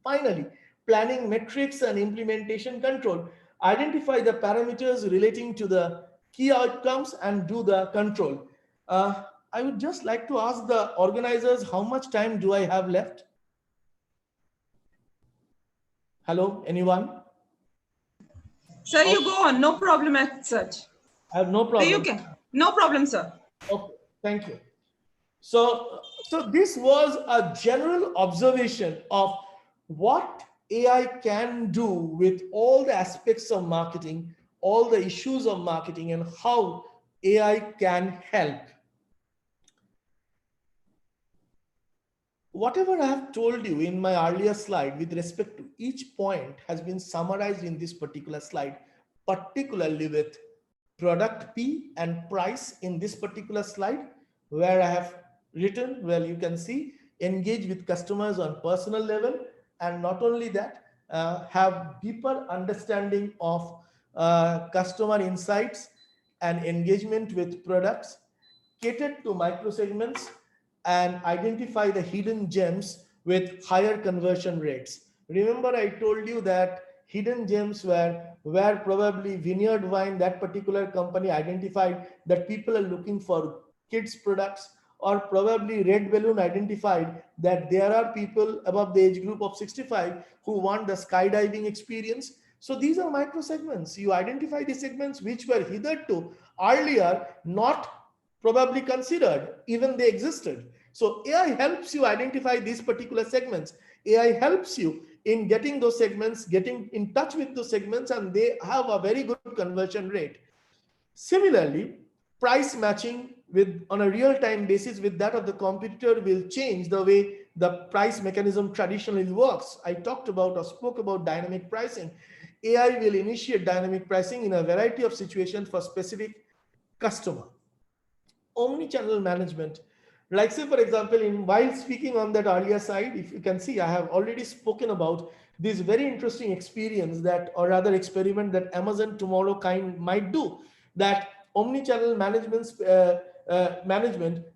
Finally, planning metrics and implementation control. Identify the parameters relating to the key outcomes and do the control. I would just like to ask the organizers, how much time do I have left? Hello, anyone? Sir, you go on. No problem as such. I have no problem. You can. No problem, sir. Okay, thank you. So this was a general observation of what AI can do with all the aspects of marketing, all the issues of marketing, and how AI can help. Whatever I have told you in my earlier slide with respect to each point has been summarized in this particular slide, particularly with product P and price in this particular slide, where I have written, well, you can see, engage with customers on personal level, and not only that, have deeper understanding of customer insights and engagement with products, cater to micro segments, and identify the hidden gems with higher conversion rates. Remember, I told you that hidden gems where probably Vineyard Wine, that particular company, identified that people are looking for kids products, or probably Red Balloon identified that there are people above the age group of 65 who want the skydiving experience. So these are micro segments. You identify the segments which were hitherto earlier not probably considered, even they existed. So AI helps you identify these particular segments. AI helps you in getting those segments, getting in touch with those segments, and they have a very good conversion rate. Similarly, price matching with on a real-time basis with that of the competitor will change the way the price mechanism traditionally works. I talked about or spoke about dynamic pricing. AI will initiate dynamic pricing in a variety of situations for specific customer. Omni-channel management, like say for example, in while speaking on that earlier side, if you can see, I have already spoken about this very interesting experience that, or rather experiment, that Amazon tomorrow kind might do, that omni-channel management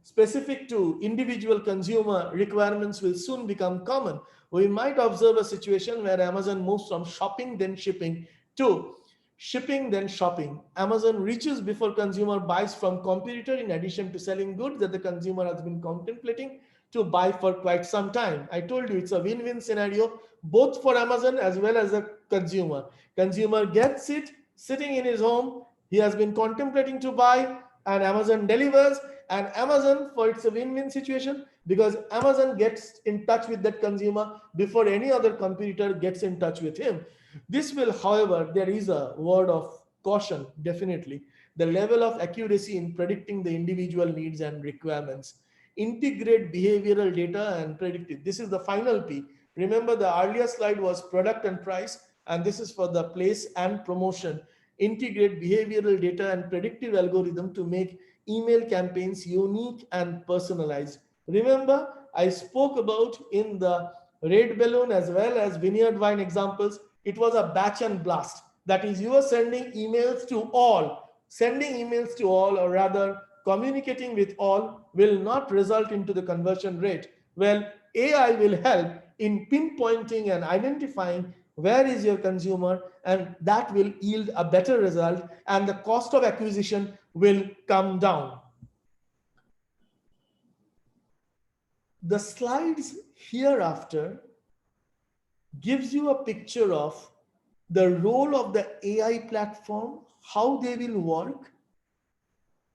specific to individual consumer requirements will soon become common. We might observe a situation where Amazon moves from shopping then shipping to shipping then shopping. Amazon reaches before consumer buys from competitor, in addition to selling goods that the consumer has been contemplating to buy for quite some time. I told you it's a win-win scenario both for Amazon as well as the consumer. Consumer gets it sitting in his home, he has been contemplating to buy, and Amazon delivers. And Amazon, for it's a win-win situation because Amazon gets in touch with that consumer before any other competitor gets in touch with him. This will, however, there is a word of caution, definitely. The level of accuracy in predicting the individual needs and requirements. Integrate behavioral data and predictive. This is the final P. Remember, the earlier slide was product and price, and this is for the place and promotion. Integrate behavioral data and predictive algorithm to make email campaigns unique and personalized. Remember, I spoke about in the Red Balloon as well as Vineyard Wine examples, it was a batch and blast. That is, you are sending emails to all. Sending emails to all, or rather communicating with all, will not result into the conversion rate. Well, AI will help in pinpointing and identifying where is your consumer, and that will yield a better result, and the cost of acquisition will come down. The slides hereafter gives you a picture of the role of the AI platform, how they will work,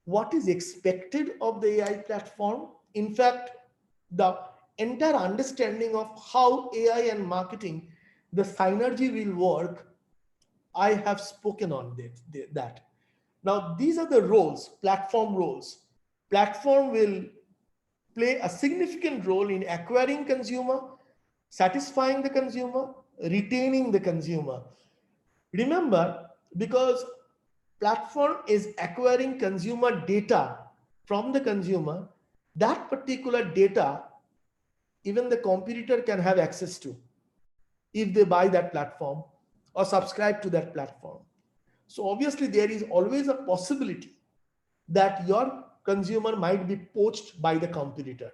what is expected of the AI platform. In fact, the entire understanding of how AI and marketing, the synergy will work, I have spoken on that. Now, these are the roles, platform roles. Platform will play a significant role in acquiring consumer, satisfying the consumer, retaining the consumer. Remember, because platform is acquiring consumer data from the consumer, that particular data, even the competitor can have access to if they buy that platform or subscribe to that platform. So obviously there is always a possibility that your consumer might be poached by the competitor.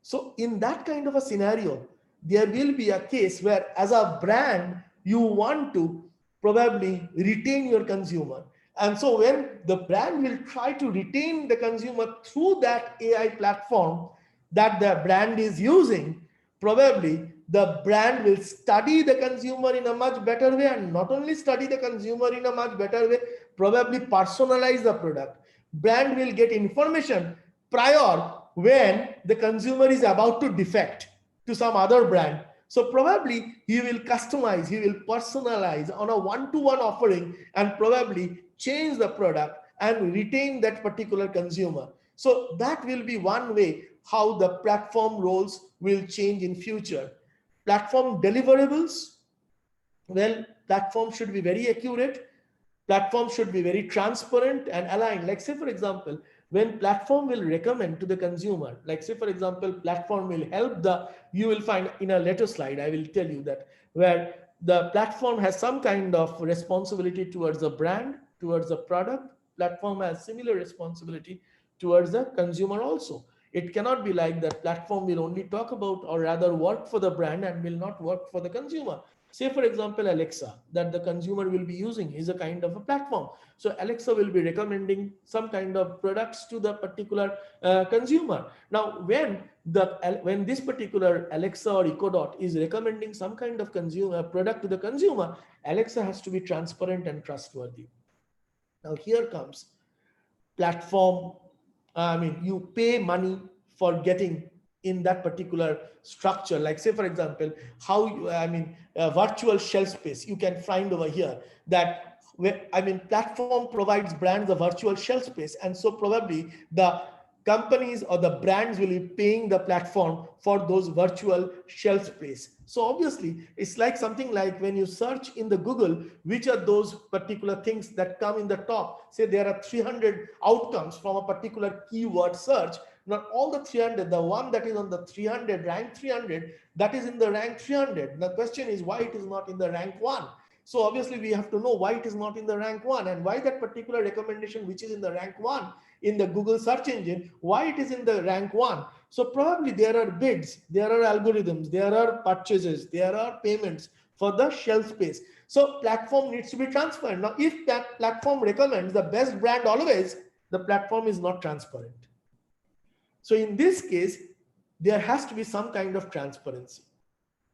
So in that kind of a scenario, there will be a case where as a brand, you want to probably retain your consumer. And so when the brand will try to retain the consumer through that AI platform that the brand is using, probably the brand will study the consumer in a much better way, and not only study the consumer in a much better way, probably personalize the product. Brand will get information prior when the consumer is about to defect to some other brand. So probably he will customize, he will personalize on a one-to-one offering and probably change the product and retain that particular consumer. So that will be one way how the platform roles will change in future. Platform deliverables, well, platform should be very accurate. Platform should be very transparent and aligned. Like say, for example, when platform will recommend to the consumer, like say, for example, platform will help you will find in a later slide, I will tell you that, where the platform has some kind of responsibility towards the brand, towards the product. Platform has similar responsibility towards the consumer also. It cannot be like that platform will only talk about or rather work for the brand and will not work for the consumer. Say, for example, Alexa, that the consumer will be using is a kind of a platform. So Alexa will be recommending some kind of products to the particular consumer. Now, when this particular Alexa or Echo Dot is recommending some kind of consumer product to the consumer, Alexa has to be transparent and trustworthy. Now, here comes platform. You pay money for getting in that particular structure. Like, say, for example, virtual shelf space. You can find over here that platform provides brands a virtual shelf space, and so probably the companies or the brands will be paying the platform for those virtual shelf space. So obviously it's like something like when you search in the Google, which are those particular things that come in the top. Say there are 300 outcomes from a particular keyword search. Not all the 300, the one that is on the 300, rank 300, that is in the rank 300. The question is why it is not in the rank 1. So obviously we have to know why it is not in the rank 1 and why that particular recommendation which is in the rank 1 in the Google search engine, why it is in the rank 1. So probably there are bids, there are algorithms, there are purchases, there are payments for the shelf space. So platform needs to be transparent. Now, if that platform recommends the best brand always, the platform is not transparent. So in this case, there has to be some kind of transparency.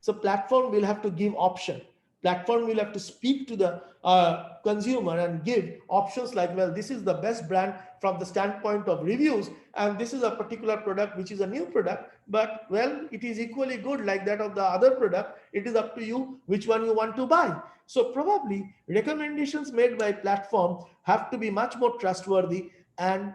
So platform will have to give option. Platform will have to speak to the consumer and give options like, well, this is the best brand from the standpoint of reviews, and this is a particular product which is a new product, but well, it is equally good like that of the other product. It is up to you which one you want to buy. So probably recommendations made by platform have to be much more trustworthy and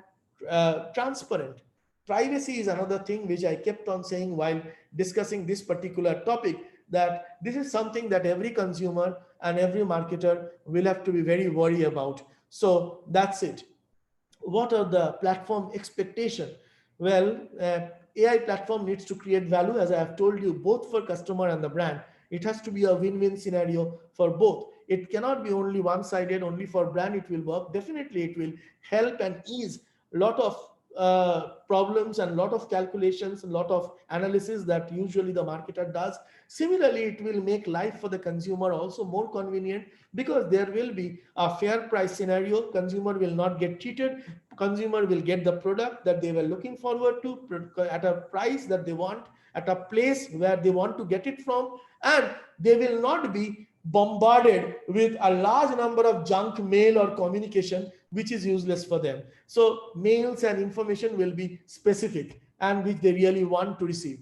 transparent. Privacy is another thing which I kept on saying while discussing this particular topic, that this is something that every consumer and every marketer will have to be very worried about. So that's it. What are the platform expectations? Well, AI platform needs to create value, as I have told you, both for customer and the brand. It has to be a win-win scenario for both. It cannot be only one-sided, only for brand it will work. Definitely it will help and ease a lot of problems and a lot of calculations, a lot of analysis that usually the marketer does. Similarly, it will make life for the consumer also more convenient, because there will be a fair price scenario. Consumer will not get cheated. Consumer will get the product that they were looking forward to at a price that they want, at a place where they want to get it from, and they will not be bombarded with a large number of junk mail or communication which is useless for them. So mails and information will be specific and which they really want to receive.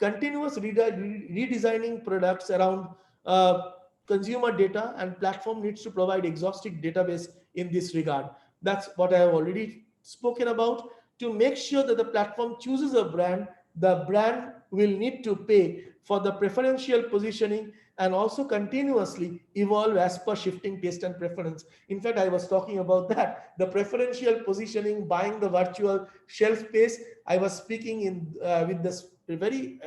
Continuous redesigning products around consumer data, and platform needs to provide exhaustive database in this regard. That's what I have already spoken about. To make sure that the platform chooses a brand, the brand will need to pay for the preferential positioning and also continuously evolve as per shifting taste and preference. In fact, I was talking about that, the preferential positioning, buying the virtual shelf space. I was speaking in with this very,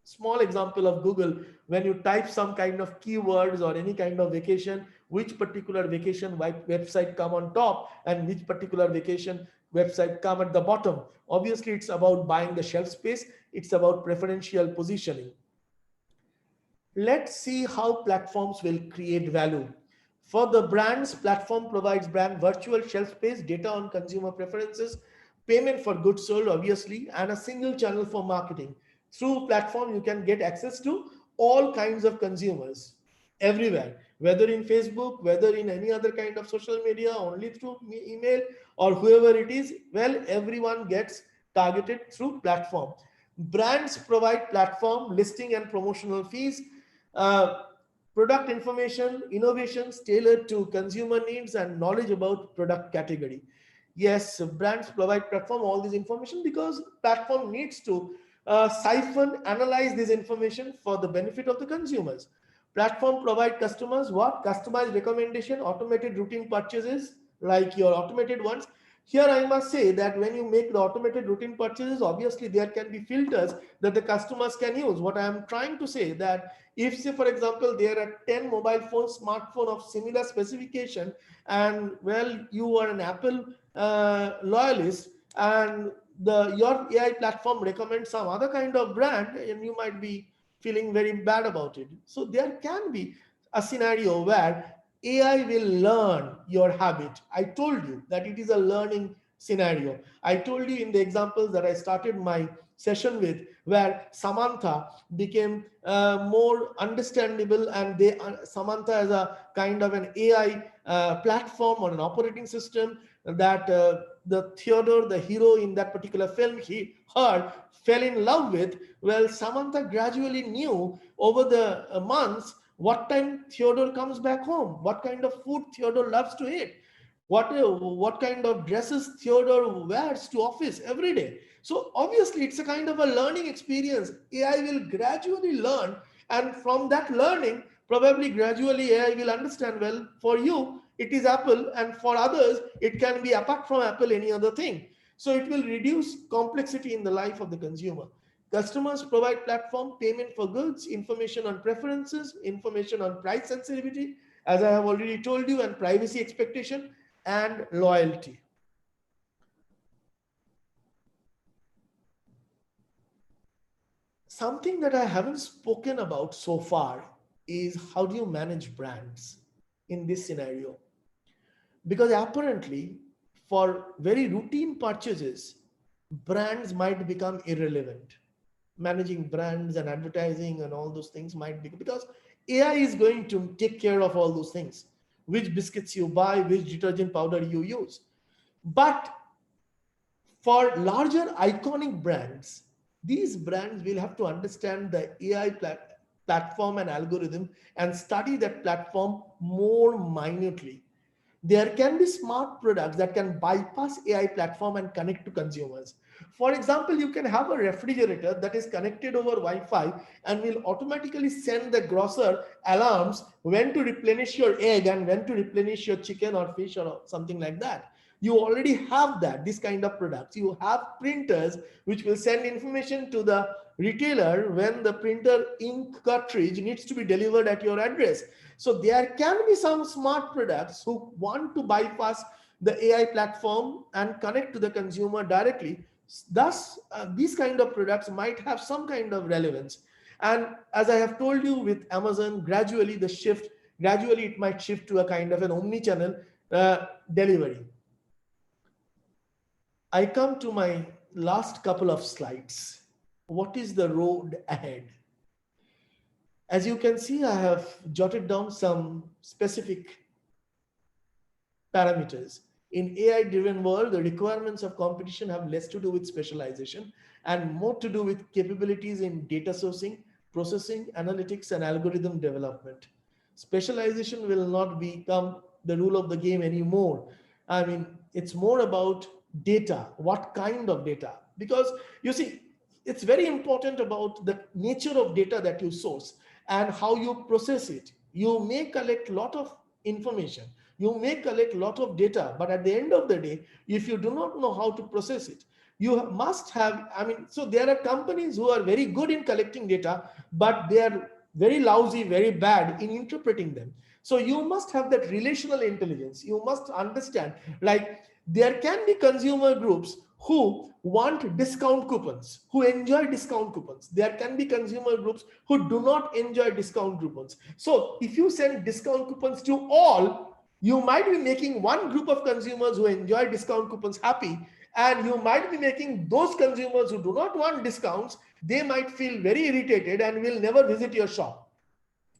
small example of Google. When you type some kind of keywords or any kind of vacation, which particular vacation website come on top and which particular vacation website come at the bottom. Obviously, it's about buying the shelf space. It's about preferential positioning. Let's see how platforms will create value. For the brands, platform provides brand virtual shelf space, data on consumer preferences, payment for goods sold, obviously, and a single channel for marketing. Through platform, you can get access to all kinds of consumers everywhere, whether in Facebook, whether in any other kind of social media, only through email or whoever it is. Well, everyone gets targeted through platform. Brands provide platform listing and promotional fees, product information, innovations tailored to consumer needs, and knowledge about product category. Yes, brands provide platform all this information because platform needs to siphon, analyze this information for the benefit of the consumers. Platform provide customers what? Customized recommendation, automated routine purchases like your automated ones. Here I must say that when you make the automated routine purchases, obviously there can be filters that the customers can use. What I am trying to say that if, say, for example, there are 10 mobile phones, smartphone of similar specification, and well, you are an Apple loyalist, and your AI platform recommends some other kind of brand, and you might be feeling very bad about it. So there can be a scenario where AI will learn your habit. I told you that it is a learning scenario. I told you in the examples that I started my session with, where Samantha became more understandable, and Samantha as a kind of an AI platform or an operating system that the Theodore, the hero in that particular film, fell in love with. Well, Samantha gradually knew over the months what time Theodore comes back home, what kind of food Theodore loves to eat, what kind of dresses Theodore wears to office every day. So obviously it's a kind of a learning experience. AI will gradually learn, and from that learning, probably gradually AI will understand, well, for you it is Apple, and for others it can be, apart from Apple, any other thing. So it will reduce complexity in the life of the consumer. Customers provide platform, payment for goods, information on preferences, information on price sensitivity, as I have already told you, and privacy expectation and loyalty. Something that I haven't spoken about so far is how do you manage brands in this scenario? Because apparently, for very routine purchases, brands might become irrelevant. Managing brands and advertising and all those things might be, because AI is going to take care of all those things. Which biscuits you buy, which detergent powder you use. But for larger iconic brands, these brands will have to understand the AI platform and algorithm and study that platform more minutely. There can be smart products that can bypass AI platform and connect to consumers. For example, you can have a refrigerator that is connected over Wi-Fi and will automatically send the grocer alarms when to replenish your egg and when to replenish your chicken or fish or something like that. You already have that, this kind of products. You have printers which will send information to the retailer when the printer ink cartridge needs to be delivered at your address. So there can be some smart products who want to bypass the AI platform and connect to the consumer directly. Thus, these kind of products might have some kind of relevance. And as I have told you with Amazon, gradually it might shift to a kind of an omni-channel delivery. I come to my last couple of slides. What is the road ahead? As you can see, I have jotted down some specific parameters. In AI-driven world, the requirements of competition have less to do with specialization and more to do with capabilities in data sourcing, processing, analytics, and algorithm development. Specialization will not become the rule of the game anymore. I mean, it's more about data. What kind of data? Because you see, it's very important about the nature of data that you source and how you process it. You may collect a lot of information, you may collect a lot of data, but at the end of the day, if you do not know how to process it, you must have, so there are companies who are very good in collecting data, but they are very lousy, very bad in interpreting them. So you must have that relational intelligence. You must understand, like, there can be consumer groups who want discount coupons, who enjoy discount coupons. There can be consumer groups who do not enjoy discount coupons. So if you send discount coupons to all, you might be making one group of consumers who enjoy discount coupons happy, and you might be making those consumers who do not want discounts, they might feel very irritated and will never visit your shop.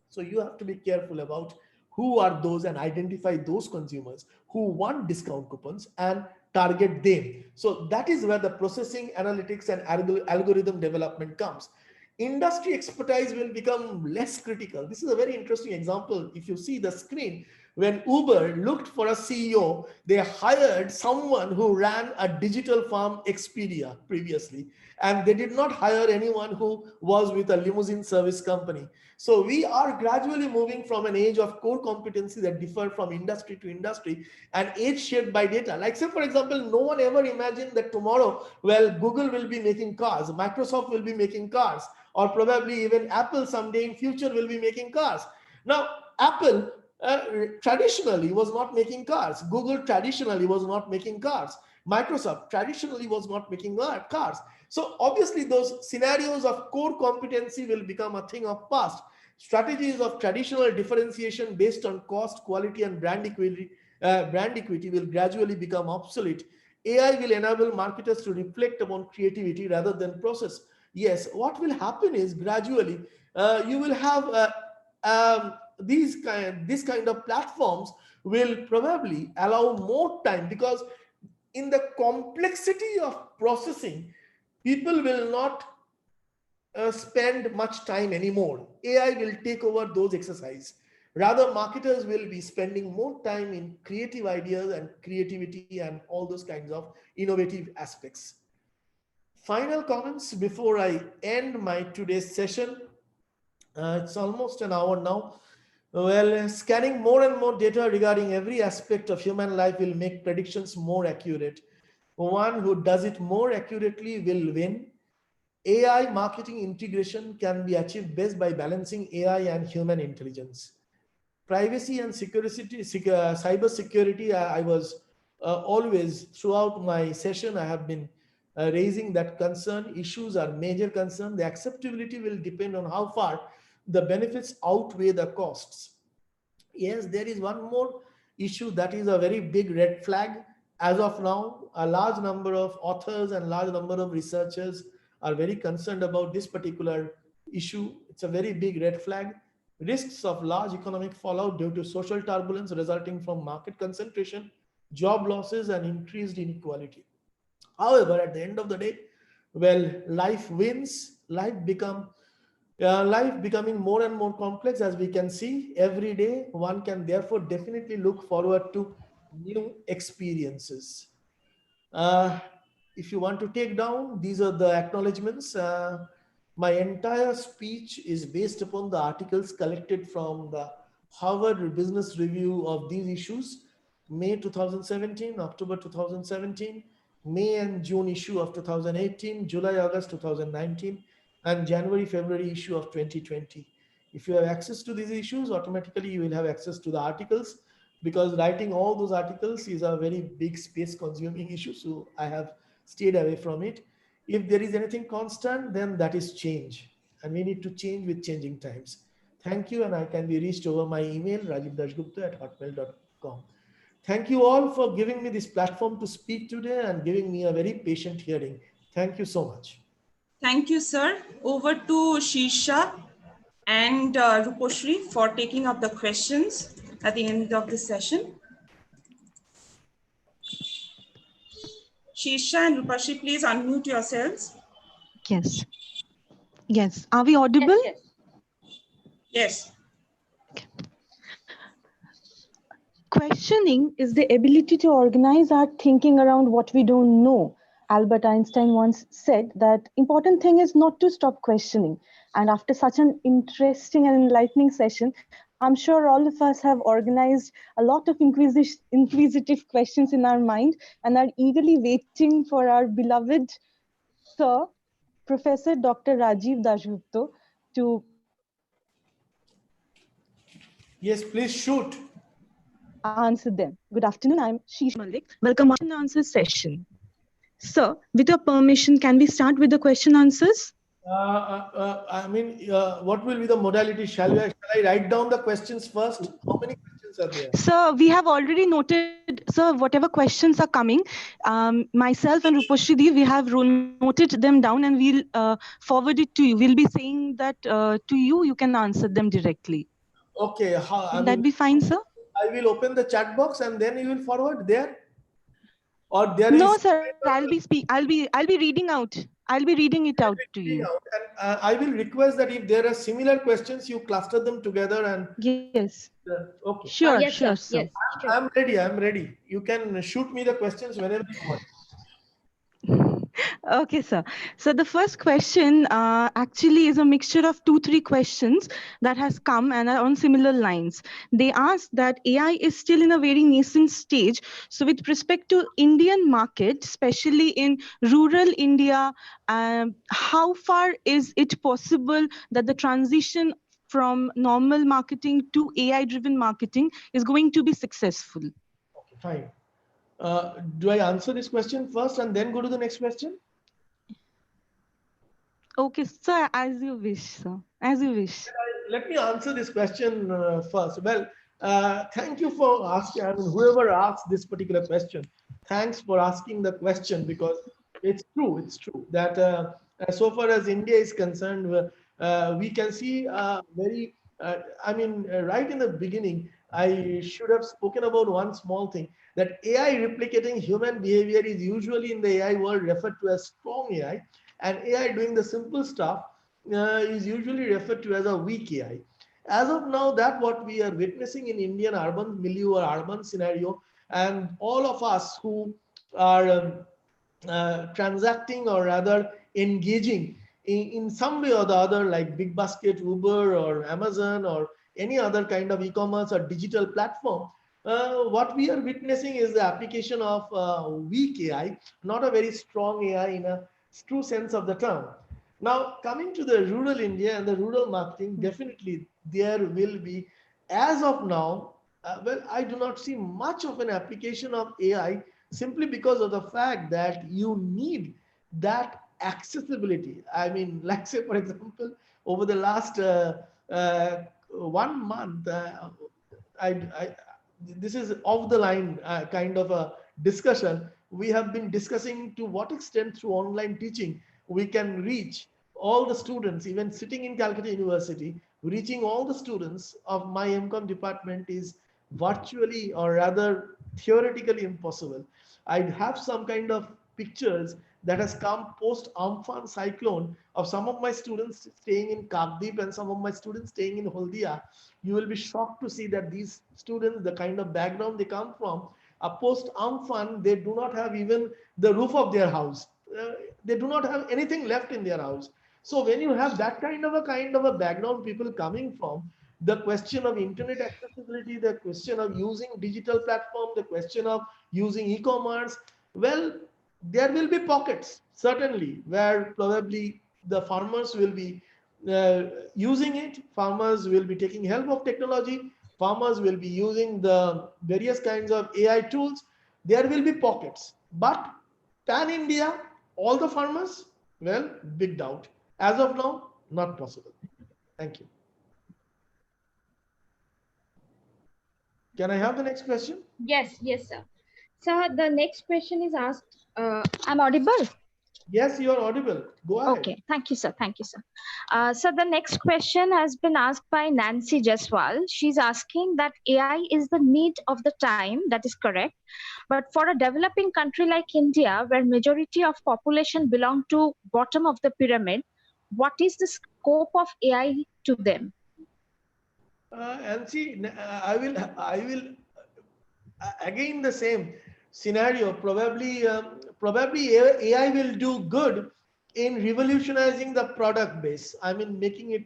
So you have to be careful about who are those and identify those consumers who want discount coupons and target them. So that is where the processing, analytics, and algorithm development comes. Industry expertise will become less critical. This is a very interesting example. If you see the screen, when Uber looked for a CEO, they hired someone who ran a digital farm, Expedia, previously, and they did not hire anyone who was with a limousine service company. So we are gradually moving from an age of core competency that differ from industry to industry, an age shaped by data. Like, say, for example, no one ever imagined that tomorrow, well, Google will be making cars, Microsoft will be making cars, or probably even Apple someday in future will be making cars. Now, Apple traditionally was not making cars. Google traditionally was not making cars. Microsoft traditionally was not making cars. So obviously those scenarios of core competency will become a thing of past. Strategies of traditional differentiation based on cost, quality, and brand equity will gradually become obsolete. AI will enable marketers to reflect upon creativity rather than process. Yes, what will happen is gradually you will have this kind of platforms will probably allow more time, because in the complexity of processing, people will not spend much time anymore. AI will take over those exercises. Rather, marketers will be spending more time in creative ideas and creativity and all those kinds of innovative aspects. Final comments before I end my today's session. It's almost an hour now. Well, scanning more and more data regarding every aspect of human life will make predictions more accurate. One who does it more accurately will win. AI marketing integration can be achieved best by balancing AI and human intelligence. Privacy and cyber security, I was always, throughout my session, I have been raising that concern. Issues are major concern. The acceptability will depend on how far the benefits outweigh the costs. Yes, there is one more issue that is a very big red flag. As of now, a large number of authors and large number of researchers are very concerned about this particular issue. It's a very big red flag. Risks of large economic fallout due to social turbulence resulting from market concentration, job losses, and increased inequality. However, at the end of the day, well, life wins. Life becoming more and more complex, as we can see every day. One can therefore definitely look forward to new experiences. Uh, if you want to take down, these are the acknowledgements. My entire speech is based upon the articles collected from the Harvard Business Review of these issues, May 2017, October 2017, May and June issue of 2018, July, August 2019, and January, February issue of 2020. If you have access to these issues, automatically you will have access to the articles, because writing all those articles is a very big space consuming issue. So I have stayed away from it. If there is anything constant, then that is change. And we need to change with changing times. Thank you. And I can be reached over my email, rajivdashgupta@hotmail.com. Thank you all for giving me this platform to speak today and giving me a very patient hearing. Thank you so much. Thank you, sir. Over to Shisha and Ruposhri for taking up the questions at the end of the session. Shisha and Ruposhri, please unmute yourselves. Yes. Yes. Are we audible? Yes. Questioning is the ability to organize our thinking around what we don't know. Albert Einstein once said that important thing is not to stop questioning. And after such an interesting and enlightening session, I'm sure all of us have organized a lot of inquisitive questions in our mind and are eagerly waiting for our beloved Sir, Professor Dr. Rajiv Dashgupta to Yes, please shoot. answer them. Good afternoon, I'm Shri Malik. Welcome to the answer session. Sir, with your permission, can we start with the question answers? What will be the modality? Shall I write down the questions first? How many questions are there? Sir, we have already noted, sir, whatever questions are coming, myself and Ruposhri, we have noted them down and we'll forward it to you. We'll be saying that to you, you can answer them directly. Okay. Will that be fine, sir? I will open the chat box and then you will forward there. Or there no, is. sir. I'll be reading out. I'll be reading it out to you. And I will request that if there are similar questions, you cluster them together and. Yes. Okay. Sure, yes, sure, sir. sir. Yes, sure. I'm ready. I'm ready. You can shoot me the questions whenever you want. Okay, sir. So the first question actually is a mixture of 2-3 questions that has come and are on similar lines. They ask that AI is still in a very nascent stage. So with respect to Indian market, especially in rural India, how far is it possible that the transition from normal marketing to AI-driven marketing is going to be successful? Okay, fine. Do I answer this question first and then go to the next question? Okay, sir, as you wish, sir. As you wish. Let me answer this question first. Well, thank you for asking. I mean, whoever asked this particular question, thanks for asking the question, because it's true. It's true that so far as India is concerned, we can see very. I mean, right in the beginning, I should have spoken about one small thing, that AI replicating human behavior is usually in the AI world referred to as strong AI, and AI doing the simple stuff is usually referred to as a weak AI. As of now, that what we are witnessing in Indian urban milieu or urban scenario, and all of us who are transacting or rather engaging in some way or the other, like Big Basket, Uber, or Amazon, or any other kind of e-commerce or digital platform, what we are witnessing is the application of weak AI, not a very strong AI in a true sense of the term. Now, coming to the rural India and the rural marketing, definitely there will be, as of now, well, I do not see much of an application of AI, simply because of the fact that you need that accessibility. I mean, like say, for example, over the last 1 month, I this is off the line kind of a discussion. We have been discussing to what extent through online teaching we can reach all the students, even sitting in Calcutta University, reaching all the students of my MCOM department is virtually, or rather theoretically, impossible. I have some kind of pictures that has come post Amphan cyclone of some of my students staying in Kakdeep and some of my students staying in Holdia. You will be shocked to see that these students, the kind of background they come from, post Amphan, they do not have even the roof of their house. They do not have anything left in their house. So when you have that kind of a background people coming from, the question of internet accessibility, the question of using digital platform, the question of using e-commerce, well, there will be pockets certainly where probably the farmers will be using it. Farmers will be taking help of technology. Farmers will be using the various kinds of AI tools. There will be pockets, but pan India, all the farmers, well, big doubt. As of now, not possible. Thank you. Can I have the next question? Yes, yes, sir. Sir, the next question is asked. I'm audible? Yes, you are audible. Go ahead. Okay, thank you, sir. Thank you, sir. So the next question has been asked by Nancy Jaswal. She's asking that AI is the need of the time. That is correct. But for a developing country like India, where majority of population belong to bottom of the pyramid, what is the scope of AI to them? And see, I will again the same scenario. Probably AI will do good in revolutionizing the product base. I mean, making it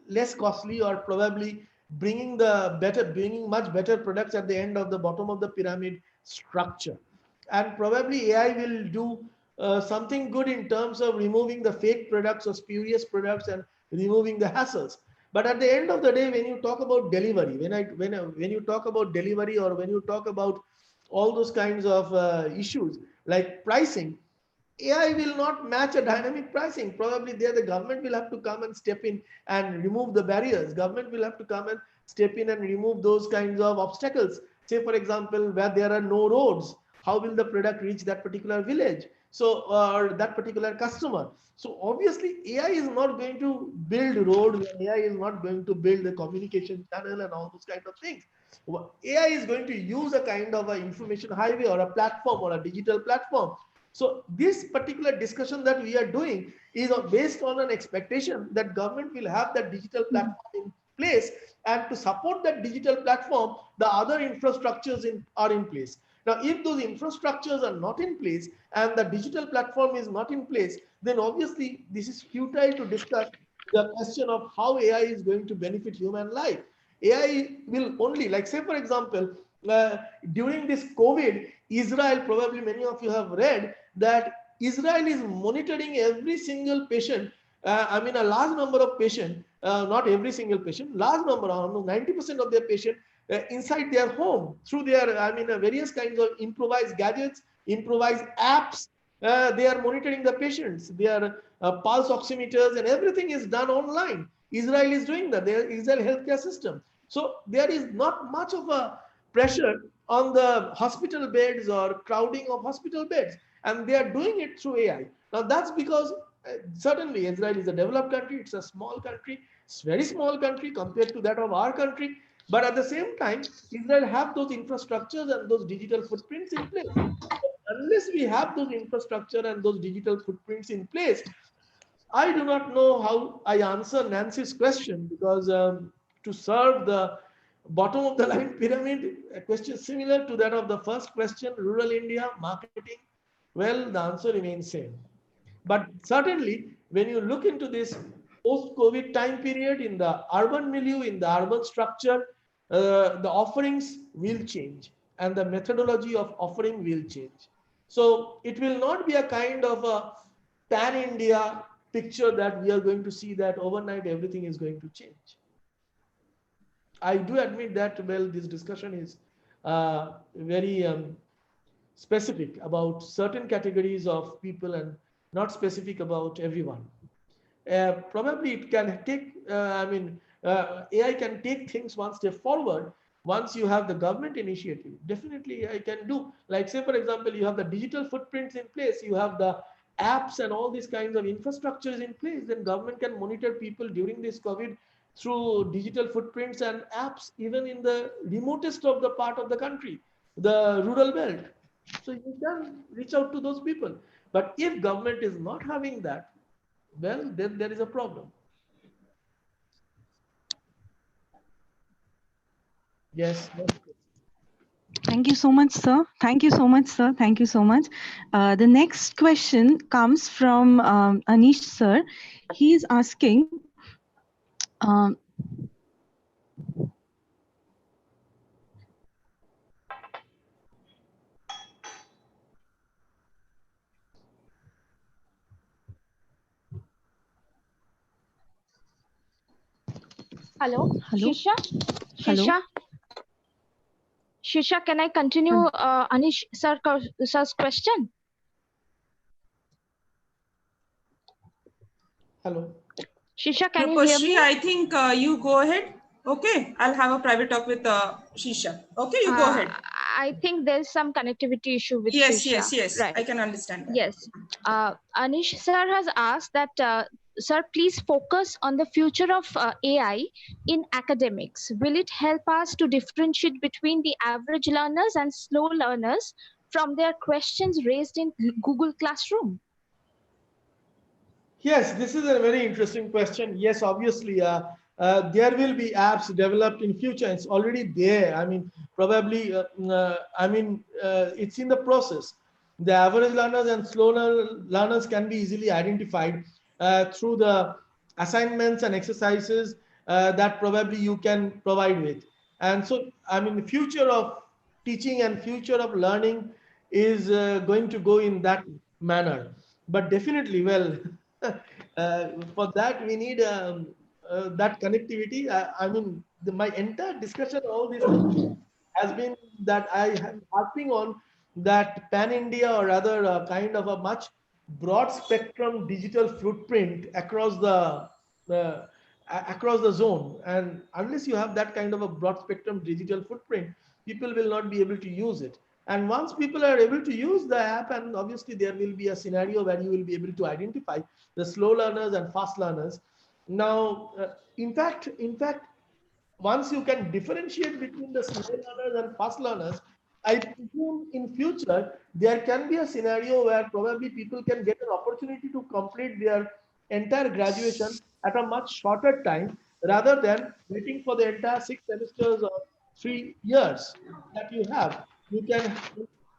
less costly, or probably bringing much better products at the end of the bottom of the pyramid structure. And probably AI will do something good in terms of removing the fake products or spurious products and removing the hassles. But at the end of the day, when you talk about delivery, when you talk about delivery, or when you talk about all those kinds of issues like pricing, AI will not match a dynamic pricing. Probably there the government will have to come and step in and remove the barriers. Government will have to come and step in and remove those kinds of obstacles. Say, for example, where there are no roads, how will the product reach that particular village? So, or that particular customer. So obviously AI is not going to build roads, and AI is not going to build the communication channel and all those kind of things. AI is going to use a kind of an information highway or a platform or a digital platform. So this particular discussion that we are doing is based on an expectation that government will have that digital platform in place, and to support that digital platform, the other infrastructures are in place. Now, if those infrastructures are not in place and the digital platform is not in place, then obviously this is futile to discuss the question of how AI is going to benefit human life. AI will only, like say for example, during this COVID, Israel, probably many of you have read that Israel is monitoring every single patient. I mean, a large number of patients, not every single patient, large number, almost 90% of their patients inside their home through their, I mean, various kinds of improvised gadgets, improvised apps. They are monitoring the patients, their pulse oximeters, and everything is done online. Israel is doing that, their Israel healthcare system. So there is not much of a pressure on the hospital beds or crowding of hospital beds, and they are doing it through AI. Now that's because certainly Israel is a developed country, it's a small country, it's a very small country compared to that of our country, but at the same time, Israel have those infrastructures and those digital footprints in place. Unless we have those infrastructure and those digital footprints in place, I do not know how I answer Nancy's question, because to serve the bottom of the line pyramid, a question similar to that of the first question, rural India, marketing, well, the answer remains same. But certainly, when you look into this post-COVID time period in the urban milieu, in the urban structure, the offerings will change and the methodology of offering will change. So it will not be a kind of a pan-India picture that we are going to see that overnight everything is going to change. I do admit that, well, this discussion is very specific about certain categories of people and not specific about everyone. Probably it can take, AI can take things one step forward once you have the government initiative. Definitely I can do, like say for example, you have the digital footprints in place, you have the apps and all these kinds of infrastructures in place, then government can monitor people during this COVID through digital footprints and apps, even in the remotest of the part of the country, the rural belt. So you can reach out to those people. But if government is not having that, well, then there is a problem. Yes. Thank you so much, sir. Thank you so much, sir. Thank you so much. The next question comes from Anish, sir. He is asking, Hello, hello? Shisha? Hello? Shisha? Shisha, can I continue Anish sir's question? Hello. Shisha, can you No, hear Shri, me? I think you go ahead. Okay, I'll have a private talk with Shisha. Okay, you go ahead. I think there's some connectivity issue with Yes, Shisha. yes. Right. I can understand that. Yes. Anish sir has asked that, sir, please focus on the future of AI in academics. Will it help us to differentiate between the average learners and slow learners from their questions raised in Google Classroom? Yes, this is a very interesting question. Yes, obviously, there will be apps developed in future. It's already there. I mean, probably, it's in the process. The average learners and slow learners can be easily identified through the assignments and exercises that probably you can provide with. And so, I mean, the future of teaching and future of learning is going to go in that manner. But definitely, well, for that we need that connectivity. My entire discussion, all this has been that I am harping on that pan-India, or rather a kind of a much broad spectrum digital footprint across the zone. And unless you have that kind of a broad spectrum digital footprint, people will not be able to use it. And once people are able to use the app, and obviously there will be a scenario where you will be able to identify the slow learners and fast learners. Now, in fact, once you can differentiate between the slow learners and fast learners, I presume in future there can be a scenario where probably people can get an opportunity to complete their entire graduation at a much shorter time, rather than waiting for the entire 6 semesters or 3 years that you have. You can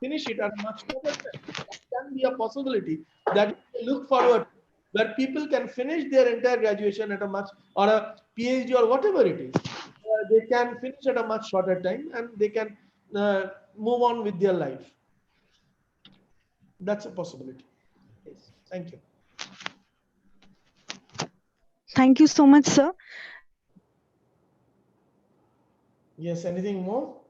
finish it at a much shorter time. That can be a possibility that you look forward to, where people can finish their entire graduation at a much, or a PhD or whatever it is. They can finish at a much shorter time and they can move on with their life. That's a possibility. Yes. Thank you. Thank you so much, sir. Yes, anything more?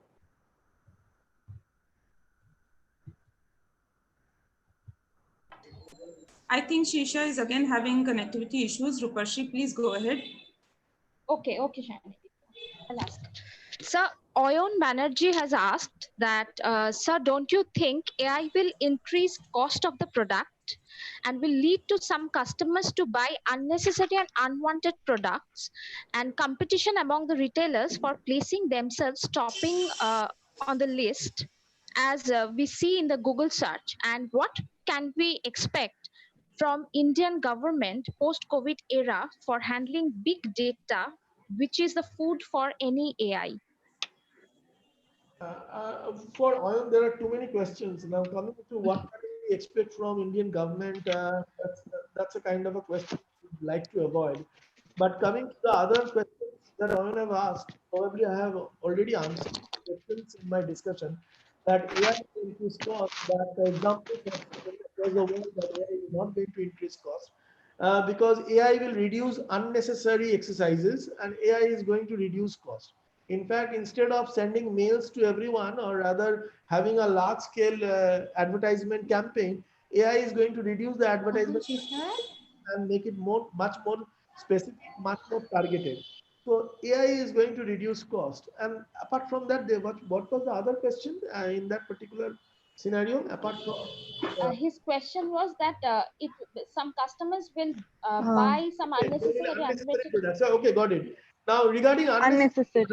I think Shisha is again having connectivity issues. Rupashri, please go ahead. Okay, Shani. I'll ask. Sir, Oyon Banerjee has asked that, sir, don't you think AI will increase cost of the product and will lead to some customers to buy unnecessary and unwanted products, and competition among the retailers for placing themselves topping on the list, as we see in the Google search? And what can we expect from Indian government post-COVID era for handling big data, which is the food for any AI? For oil, there are too many questions. Now, coming to what can we expect from Indian government, that's a kind of a question we'd like to avoid. But coming to the other questions that Owen have asked, probably I have already answered questions in my discussion that AI will increase cost. That the examples have given across the world that AI is not going to increase cost because AI will reduce unnecessary exercises and AI is going to reduce cost. In fact, instead of sending mails to everyone or rather having a large scale advertisement campaign, AI is going to reduce the advertisement and make it much more specific, much more targeted. So AI is going to reduce cost. And apart from that, what was the other question in that particular scenario? Apart from His question was that it some customers will Uh, buy some okay, they will unnecessary unnecessary unwanted. products. So, okay, got it. Now Unnecessary.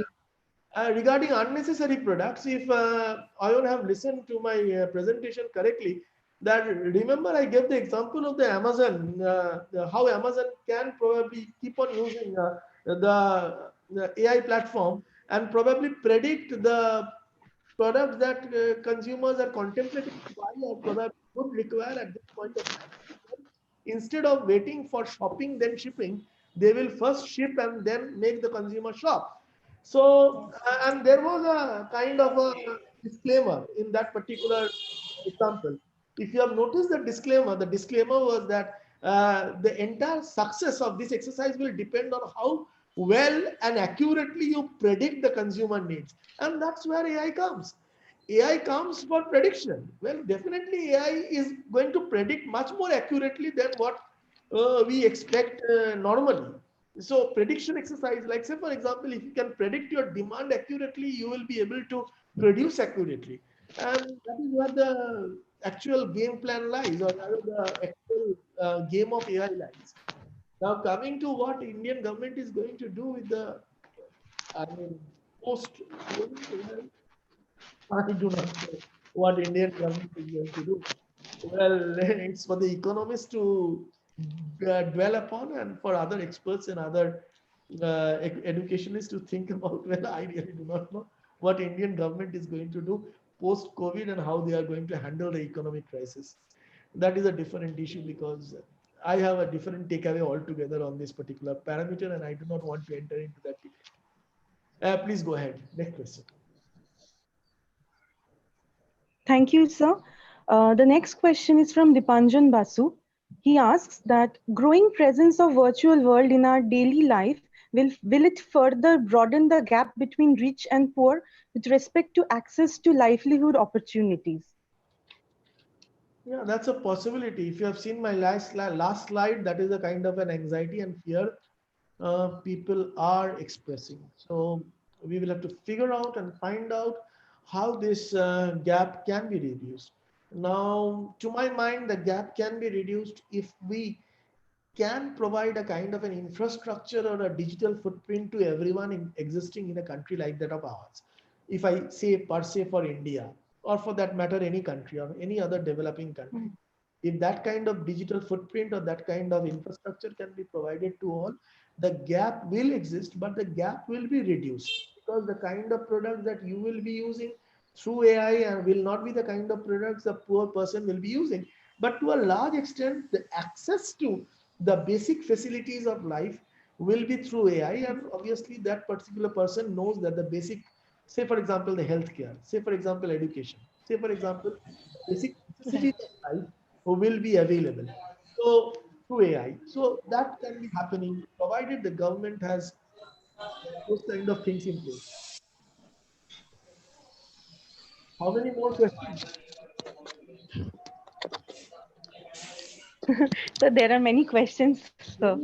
regarding unnecessary products, if I would have listened to my presentation correctly, that remember I gave the example of the Amazon, how Amazon can probably keep on using the AI platform and probably predict the products that consumers are contemplating to buy or probably would require at this point of time. Instead of waiting for shopping then shipping, they will first ship and then make the consumer shop. So and there was a kind of a disclaimer in that particular example. If you have noticed the disclaimer was that the entire success of this exercise will depend on how well and accurately you predict the consumer needs, and that's where AI comes. AI comes for prediction. Well, definitely AI is going to predict much more accurately than what we expect normally. So prediction exercise, like say for example, if you can predict your demand accurately, you will be able to produce accurately. And that is where the actual game plan lies, or rather the actual game of AI lies. Now coming to what Indian government is going to do with the, I mean, post-COVID, I do not know what Indian government is going to do. Well, it's for the economists to dwell upon and for other experts and other educationists to think about. Well, I really do not know what Indian government is going to do post-COVID and how they are going to handle the economic crisis. That is a different issue because I have a different takeaway altogether on this particular parameter and I do not want to enter into that debate. Please go ahead. Next question. Thank you, sir. The next question is from Dipanjan Basu. He asks that growing presence of virtual world in our daily life will it further broaden the gap between rich and poor with respect to access to livelihood opportunities? Yeah, that's a possibility. If you have seen my last slide, that is a kind of an anxiety and fear people are expressing. So we will have to figure out and find out how this gap can be reduced. Now, to my mind, the gap can be reduced if we can provide a kind of an infrastructure or a digital footprint to everyone existing in a country like that of ours. If I say per se for India, or for that matter, any country or any other developing country, if that kind of digital footprint or that kind of infrastructure can be provided to all, the gap will exist, but the gap will be reduced because the kind of products that you will be using through AI and will not be the kind of products a poor person will be using. But to a large extent, the access to the basic facilities of life will be through AI, and obviously that particular person knows that the basic, say for example, the healthcare, say for example, education, say for example, basic necessities Right. of life will be available. So through AI, so that can be happening provided the government has those kind of things in place. How many more questions? So there are many questions, sir.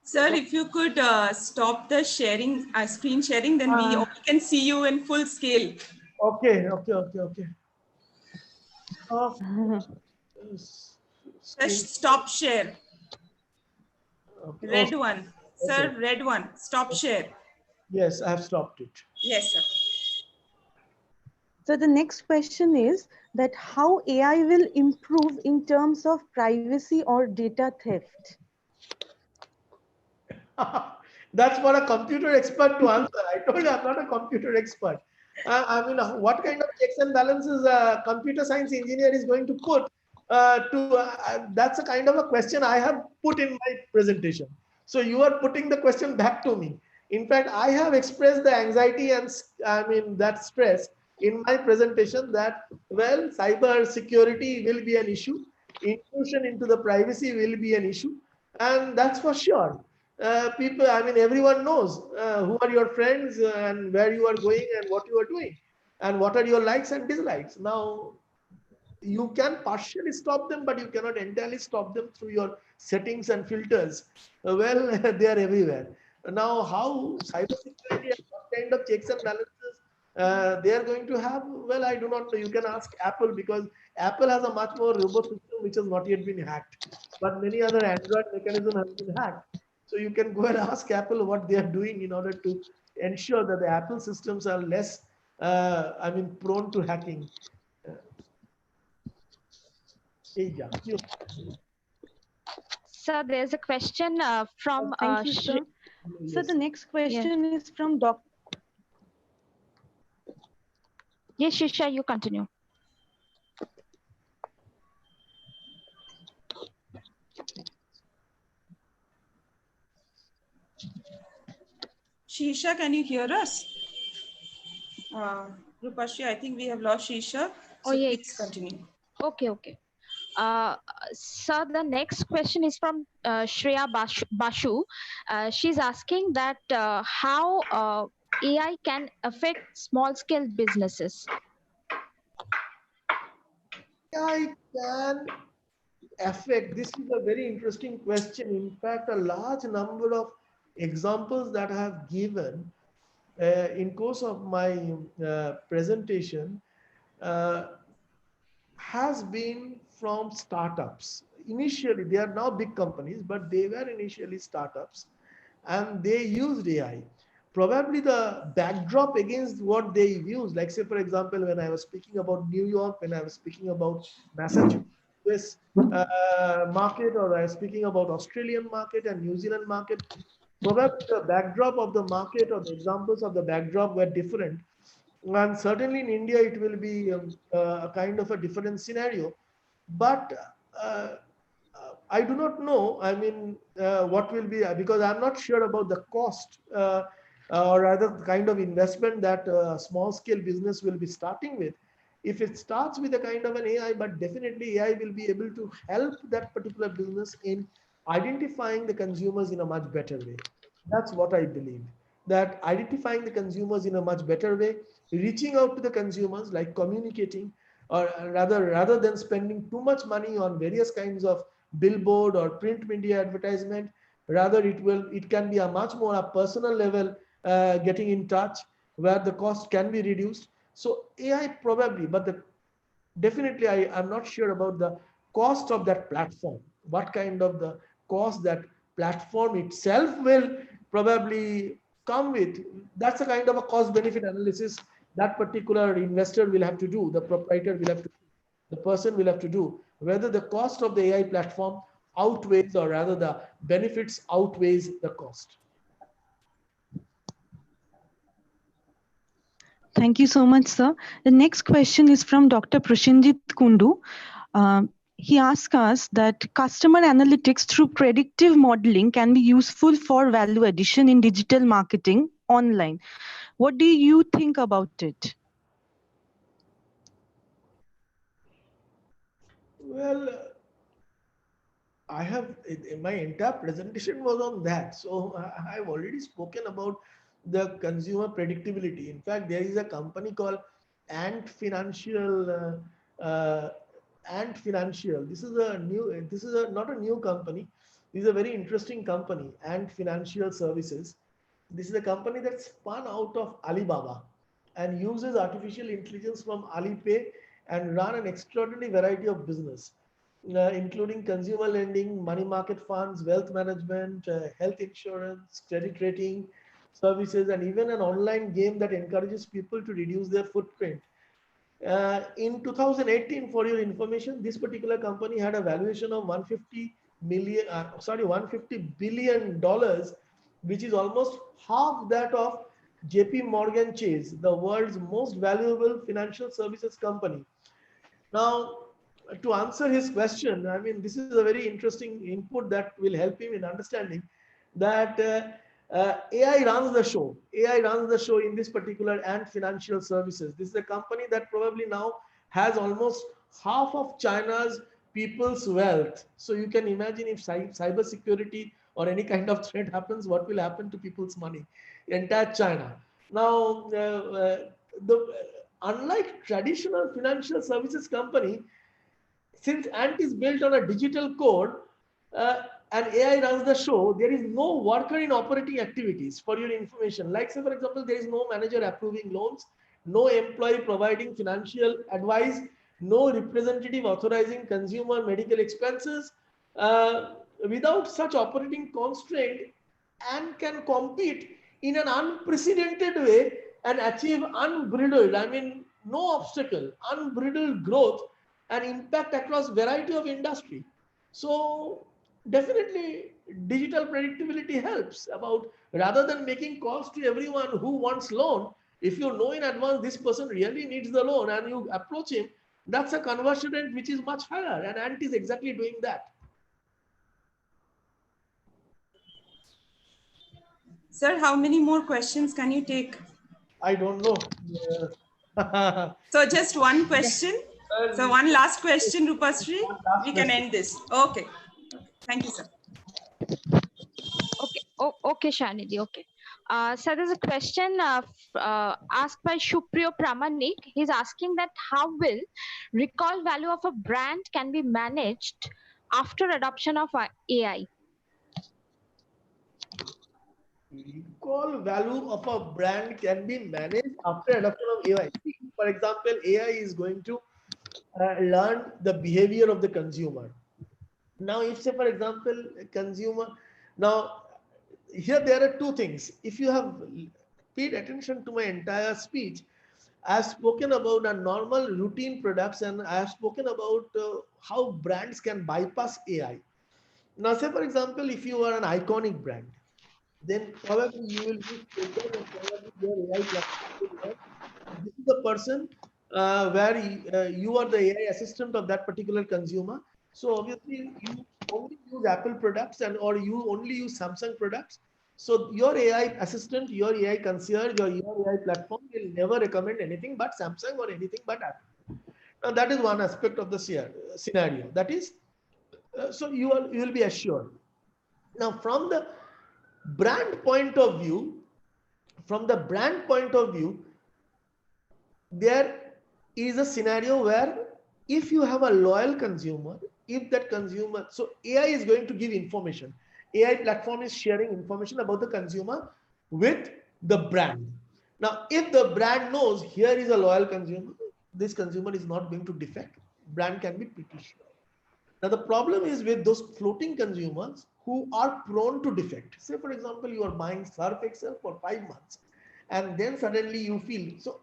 Sir, if you could stop the sharing, screen sharing, then we all can see you in full scale. Okay. Screen. Just stop share. Okay. Red one. Sir, Okay. red one. Stop share. Yes, I have stopped it. Yes, sir. So the next question is that how AI will improve in terms of privacy or data theft? That's for a computer expert to answer. I told you I'm not a computer expert. I mean, what kind of checks and balances a computer science engineer is going to put that's a kind of a question I have put in my presentation. So you are putting the question back to me. In fact, I have expressed the anxiety and that stress in my presentation that, well, cyber security will be an issue. Intrusion into the privacy will be an issue. And that's for sure. People, I mean, everyone knows who are your friends and where you are going and what you are doing and what are your likes and dislikes. Now, you can partially stop them, but you cannot entirely stop them through your settings and filters. Well, they are everywhere. Now, how cybersecurity and what kind of checks and balances they are going to have? Well, I do not know. You can ask Apple because Apple has a much more robust system which has not yet been hacked. But many other Android mechanisms have been hacked. So you can go and ask Apple what they are doing in order to ensure that the Apple systems are less, prone to hacking. Yeah. So there's a question from Thank you, Shri. sir. So the next question is from Dr. Yes, Shisha, you continue. Shisha, can you hear us? Rupashri, I think we have lost Shisha. So please continue. Okay. So the next question is from Shreya Bashu. She's asking that how AI can affect small scale businesses. AI can affect, this is a very interesting question. In fact, a large number of examples that I have given in course of my presentation has been from startups. Initially, they are now big companies, but they were initially startups and they used AI. Probably the backdrop against what they use, like say, for example, when I was speaking about New York, when I was speaking about Massachusetts market, or I was speaking about Australian market and New Zealand market, probably the backdrop of the market or the examples of the backdrop were different. And certainly in India, it will be a kind of a different scenario. But I do not know, what will be, because I'm not sure about the cost or rather the kind of investment that small scale business will be starting with. If it starts with a kind of an AI, but definitely AI will be able to help that particular business in identifying the consumers in a much better way. That's what I believe, that identifying the consumers in a much better way, reaching out to the consumers, like communicating, or rather than spending too much money on various kinds of billboard or print media advertisement, rather it can be a much more a personal level getting in touch, where the cost can be reduced. So AI probably, but definitely I'm not sure about the cost of that platform, what kind of the cost that platform itself will probably come with. That's a kind of a cost benefit analysis that particular investor will have to do, the proprietor will have to, the person will have to do, whether the cost of the AI platform outweighs, or rather the benefits outweighs the cost. Thank you so much, sir. The next question is from Dr. Prashanjit Kundu. He asks us that customer analytics through predictive modeling can be useful for value addition in digital marketing online. What do you think about it? Well, I have, my entire presentation was on that. So I have already spoken about the consumer predictability. In fact, there is a company called Ant Financial. Ant Financial. This is a new. This is not a new company. This is a very interesting company. Ant Financial Services. This is a company that spun out of Alibaba and uses artificial intelligence from Alipay and run an extraordinary variety of business, including consumer lending, money market funds, wealth management, health insurance, credit rating services, and even an online game that encourages people to reduce their footprint. In 2018, for your information, this particular company had a valuation of 150 billion dollars, which is almost half that of JP Morgan Chase, the world's most valuable financial services company. Now, to answer his question, I mean, this is a very interesting input that will help him in understanding that AI runs the show. AI runs the show in this particular and financial services. This is a company that probably now has almost half of China's people's wealth. So you can imagine if cyber security or any kind of threat happens, what will happen to people's money? Entire China. Now, unlike traditional financial services company, since Ant is built on a digital code uh, and AI runs the show, there is no worker in operating activities for your information. Like say, for example, there is no manager approving loans, no employee providing financial advice, no representative authorizing consumer medical expenses. Without such operating constraint, and can compete in an unprecedented way and achieve unbridled, I mean, no obstacle, unbridled growth and impact across variety of industry. So definitely digital predictability helps about rather than making calls to everyone who wants loan. If you know in advance this person really needs the loan and you approach him, that's a conversion rate which is much higher, and Ant is exactly doing that. Sir, how many more questions can you take? I don't know. So just one question. So one last question, Rupasri. One last We can question. end this. Okay. Thank you, sir. Okay, okay, Shanidhi, okay. So there's a question asked by Shupriyo Pramanik. He's asking that how will recall value of a brand can be managed after adoption of AI? Recall value of a brand can be managed after adoption of AI. For example, AI is going to learn the behavior of the consumer. Now, if say, for example, a consumer, now here there are two things. If you have paid attention to my entire speech, I have spoken about a normal routine products and I have spoken about how brands can bypass AI. Now, say for example, if you are an iconic brand, then probably you will use filters and probably your AI platform will learn. This is the person where you are the AI assistant of that particular consumer. So obviously you only use Apple products and or you only use Samsung products. So your AI assistant, your AI concierge, or your AI platform will never recommend anything but Samsung or anything but Apple. Now that is one aspect of the scenario. That is, so you will be assured. Now from the brand point of view, from the brand point of view, there is a scenario where if you have a loyal consumer, if that consumer, so AI is going to give information. AI platform is sharing information about the consumer with the brand. Now, if the brand knows here is a loyal consumer, this consumer is not going to defect, brand can be pretty sure. Now, the problem is with those floating consumers who are prone to defect. Say, for example, you are buying Surf Excel for 5 months and then suddenly you feel, so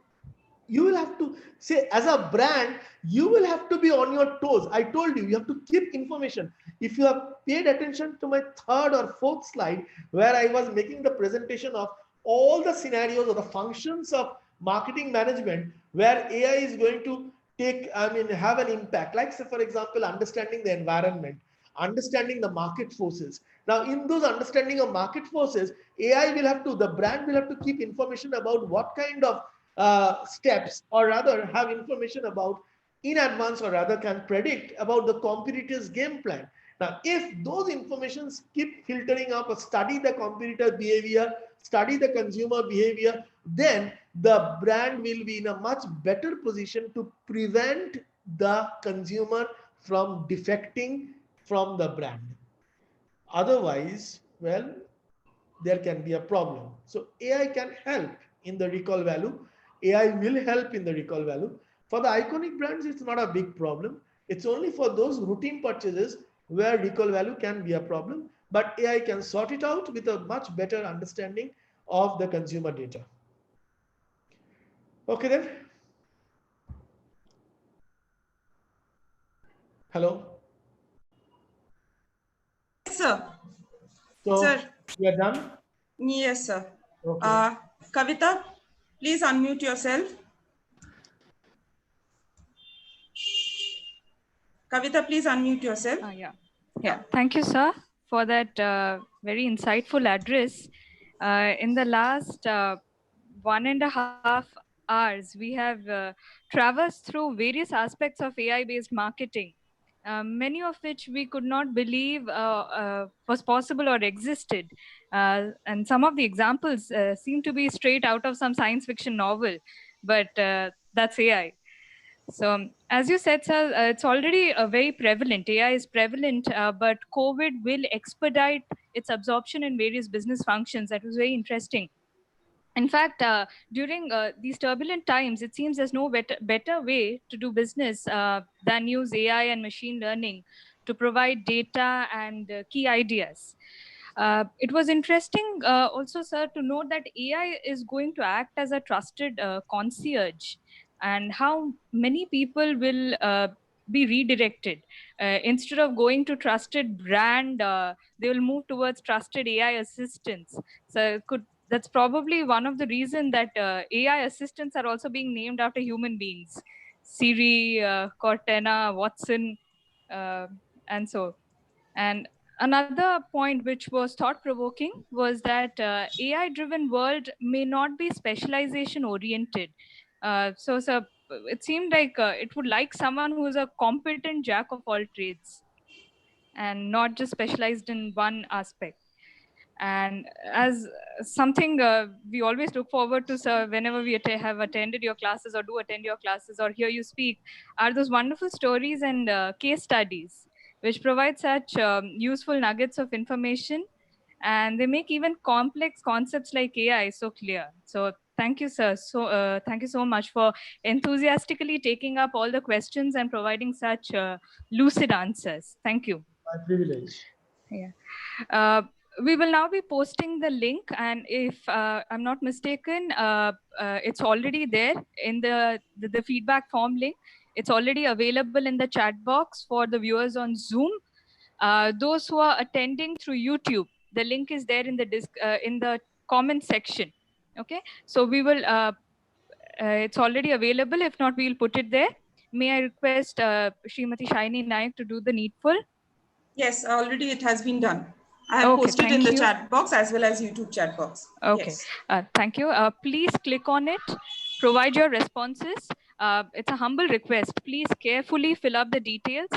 you will have to say as a brand, you will have to be on your toes. I told you, you have to keep information. If you have paid attention to my third or fourth slide, where I was making the presentation of all the scenarios or the functions of marketing management, where AI is going to have an impact. Like say, for example, understanding the environment, understanding the market forces. Now, in those understanding of market forces, the brand will have to keep information about what kind of steps, or rather have information about in advance, or rather can predict about the competitor's game plan. Now, if those informations keep filtering up or study the competitor behavior, study the consumer behavior, then the brand will be in a much better position to prevent the consumer from defecting from the brand. Otherwise, well, there can be a problem. So AI can help in the recall value. AI will help in the recall value. For the iconic brands, it's not a big problem. It's only for those routine purchases where recall value can be a problem. But AI can sort it out with a much better understanding of the consumer data. Okay then. Hello. Yes, sir. So Sir. we are done? Yes, sir. Okay. Kavita, please unmute yourself. Kavita, please unmute yourself. Yeah. Thank you, sir, for that very insightful address. In the last 1.5 hours, we have traversed through various aspects of AI-based marketing, many of which we could not believe was possible or existed. And some of the examples seem to be straight out of some science fiction novel, but that's AI. So, as you said, sir, it's already very prevalent. AI is prevalent, but COVID will expedite its absorption in various business functions. That was very interesting. In fact, during these turbulent times, it seems there's no better way to do business than use AI and machine learning to provide data and key ideas. It was interesting also, sir, to note that AI is going to act as a trusted concierge, and how many people will be redirected. Instead of going to trusted brand, they will move towards trusted AI assistants. So that's probably one of the reasons that AI assistants are also being named after human beings. Siri, Cortana, Watson, and so. And another point which was thought-provoking was that AI-driven world may not be specialization-oriented. So it seemed like it would like someone who is a competent jack of all trades and not just specialized in one aspect. And as something we always look forward to, sir, whenever we have attended your classes or do attend your classes or hear you speak, are those wonderful stories and case studies which provide such useful nuggets of information, and they make even complex concepts like AI so clear. So thank you, sir. So thank you so much for enthusiastically taking up all the questions and providing such lucid answers. Thank you. My privilege. Yeah. We will now be posting the link, and if I'm not mistaken, it's already there in the feedback form link. It's already available in the chat box for the viewers on Zoom. Those who are attending through YouTube, the link is there in the comment section. Okay, so we will. It's already available. If not, we'll put it there. May I request Srimati Shaini Naik to do the needful? Yes, already it has been done. I have posted in the chat box as well as YouTube chat box. Okay, yes. Thank you. Please click on it, provide your responses. It's a humble request. Please carefully fill up the details.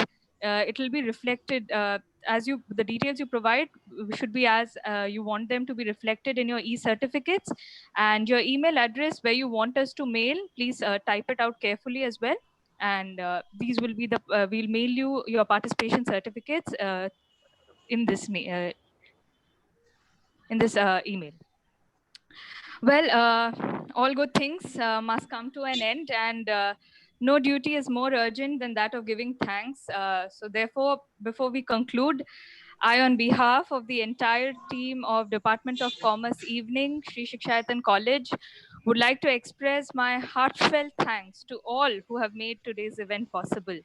It will be reflected as the details you provide should be as you want them to be reflected in your e-certificates, and your email address where you want us to mail, please type it out carefully as well. And these will be we'll mail you your participation certificates in this email. Well, all good things must come to an end, and no duty is more urgent than that of giving thanks. So therefore, before we conclude, I, on behalf of the entire team of Department of Commerce Evening, Shri Shikshayatan College, would like to express my heartfelt thanks to all who have made today's event possible.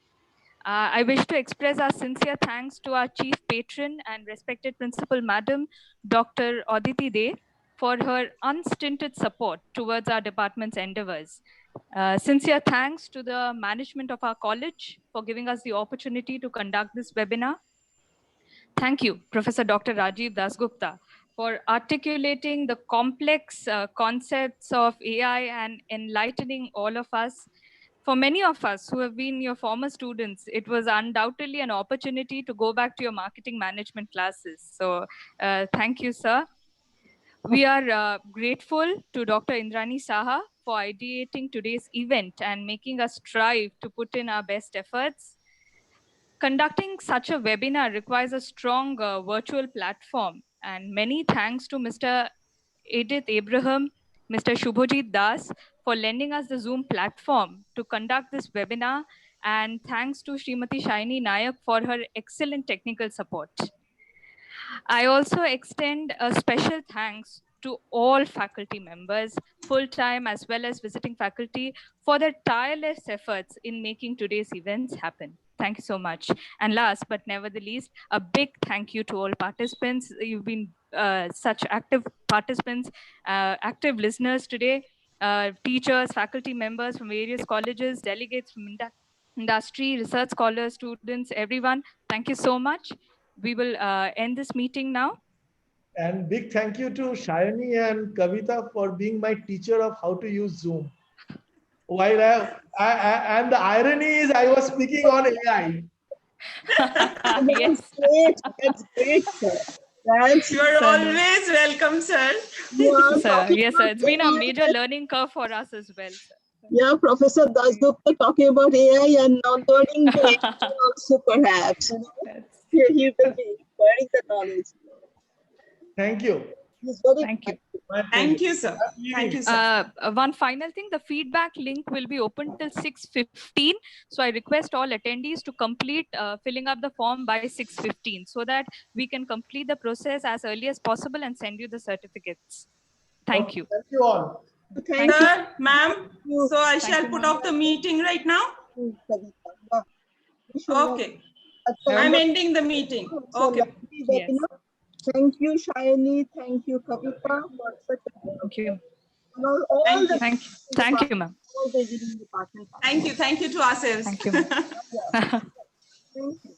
I wish to express our sincere thanks to our chief patron and respected principal, Madam Dr. Aditi De, for her unstinted support towards our department's endeavors. Sincere thanks to the management of our college for giving us the opportunity to conduct this webinar. Thank you, Professor Dr. Rajiv Dasgupta, for articulating the complex concepts of AI and enlightening all of us. For many of us who have been your former students, it was undoubtedly an opportunity to go back to your marketing management classes. So thank you, sir. We are grateful to Dr. Indrani Saha for ideating today's event and making us strive to put in our best efforts. Conducting such a webinar requires a strong virtual platform, and many thanks to Mr. Edith Abraham, Mr. Shubhajit Das for lending us the Zoom platform to conduct this webinar, and thanks to Srimati Shaini Nayak for her excellent technical support. I also extend a special thanks to all faculty members, full-time as well as visiting faculty, for their tireless efforts in making today's events happen. Thank you so much. And last but never the least, a big thank you to all participants. You've been such active participants, active listeners today, teachers, faculty members from various colleges, delegates from industry, research scholars, students, everyone. Thank you so much. We will end this meeting now. And big thank you to Shayani and Kavita for being my teacher of how to use Zoom. While and the irony is I was speaking on AI. Yes. That's great, sir. You're always welcome, sir. Sir, yes, sir. It's been a major learning curve for us as well, sir. Yeah, Professor Dasgupta talking about AI and now learning the AI also perhaps. He will be acquiring the knowledge. Thank you. Thank you. Thank you, sir. Thank you, sir. One final thing, the feedback link will be open till 6:15. So I request all attendees to complete filling up the form by 6:15 so that we can complete the process as early as possible and send you the certificates. Thank you. Thank you all. Thank Sir, you. ma'am. So I shall put off the meeting right now. Okay. I'm ending the meeting. Okay. Yes. Thank you, Shayani. Thank you, Kavita, for such a Thank you. Thank you, ma'am. All the engineering department. Thank you to ourselves. Thank you. Thank you.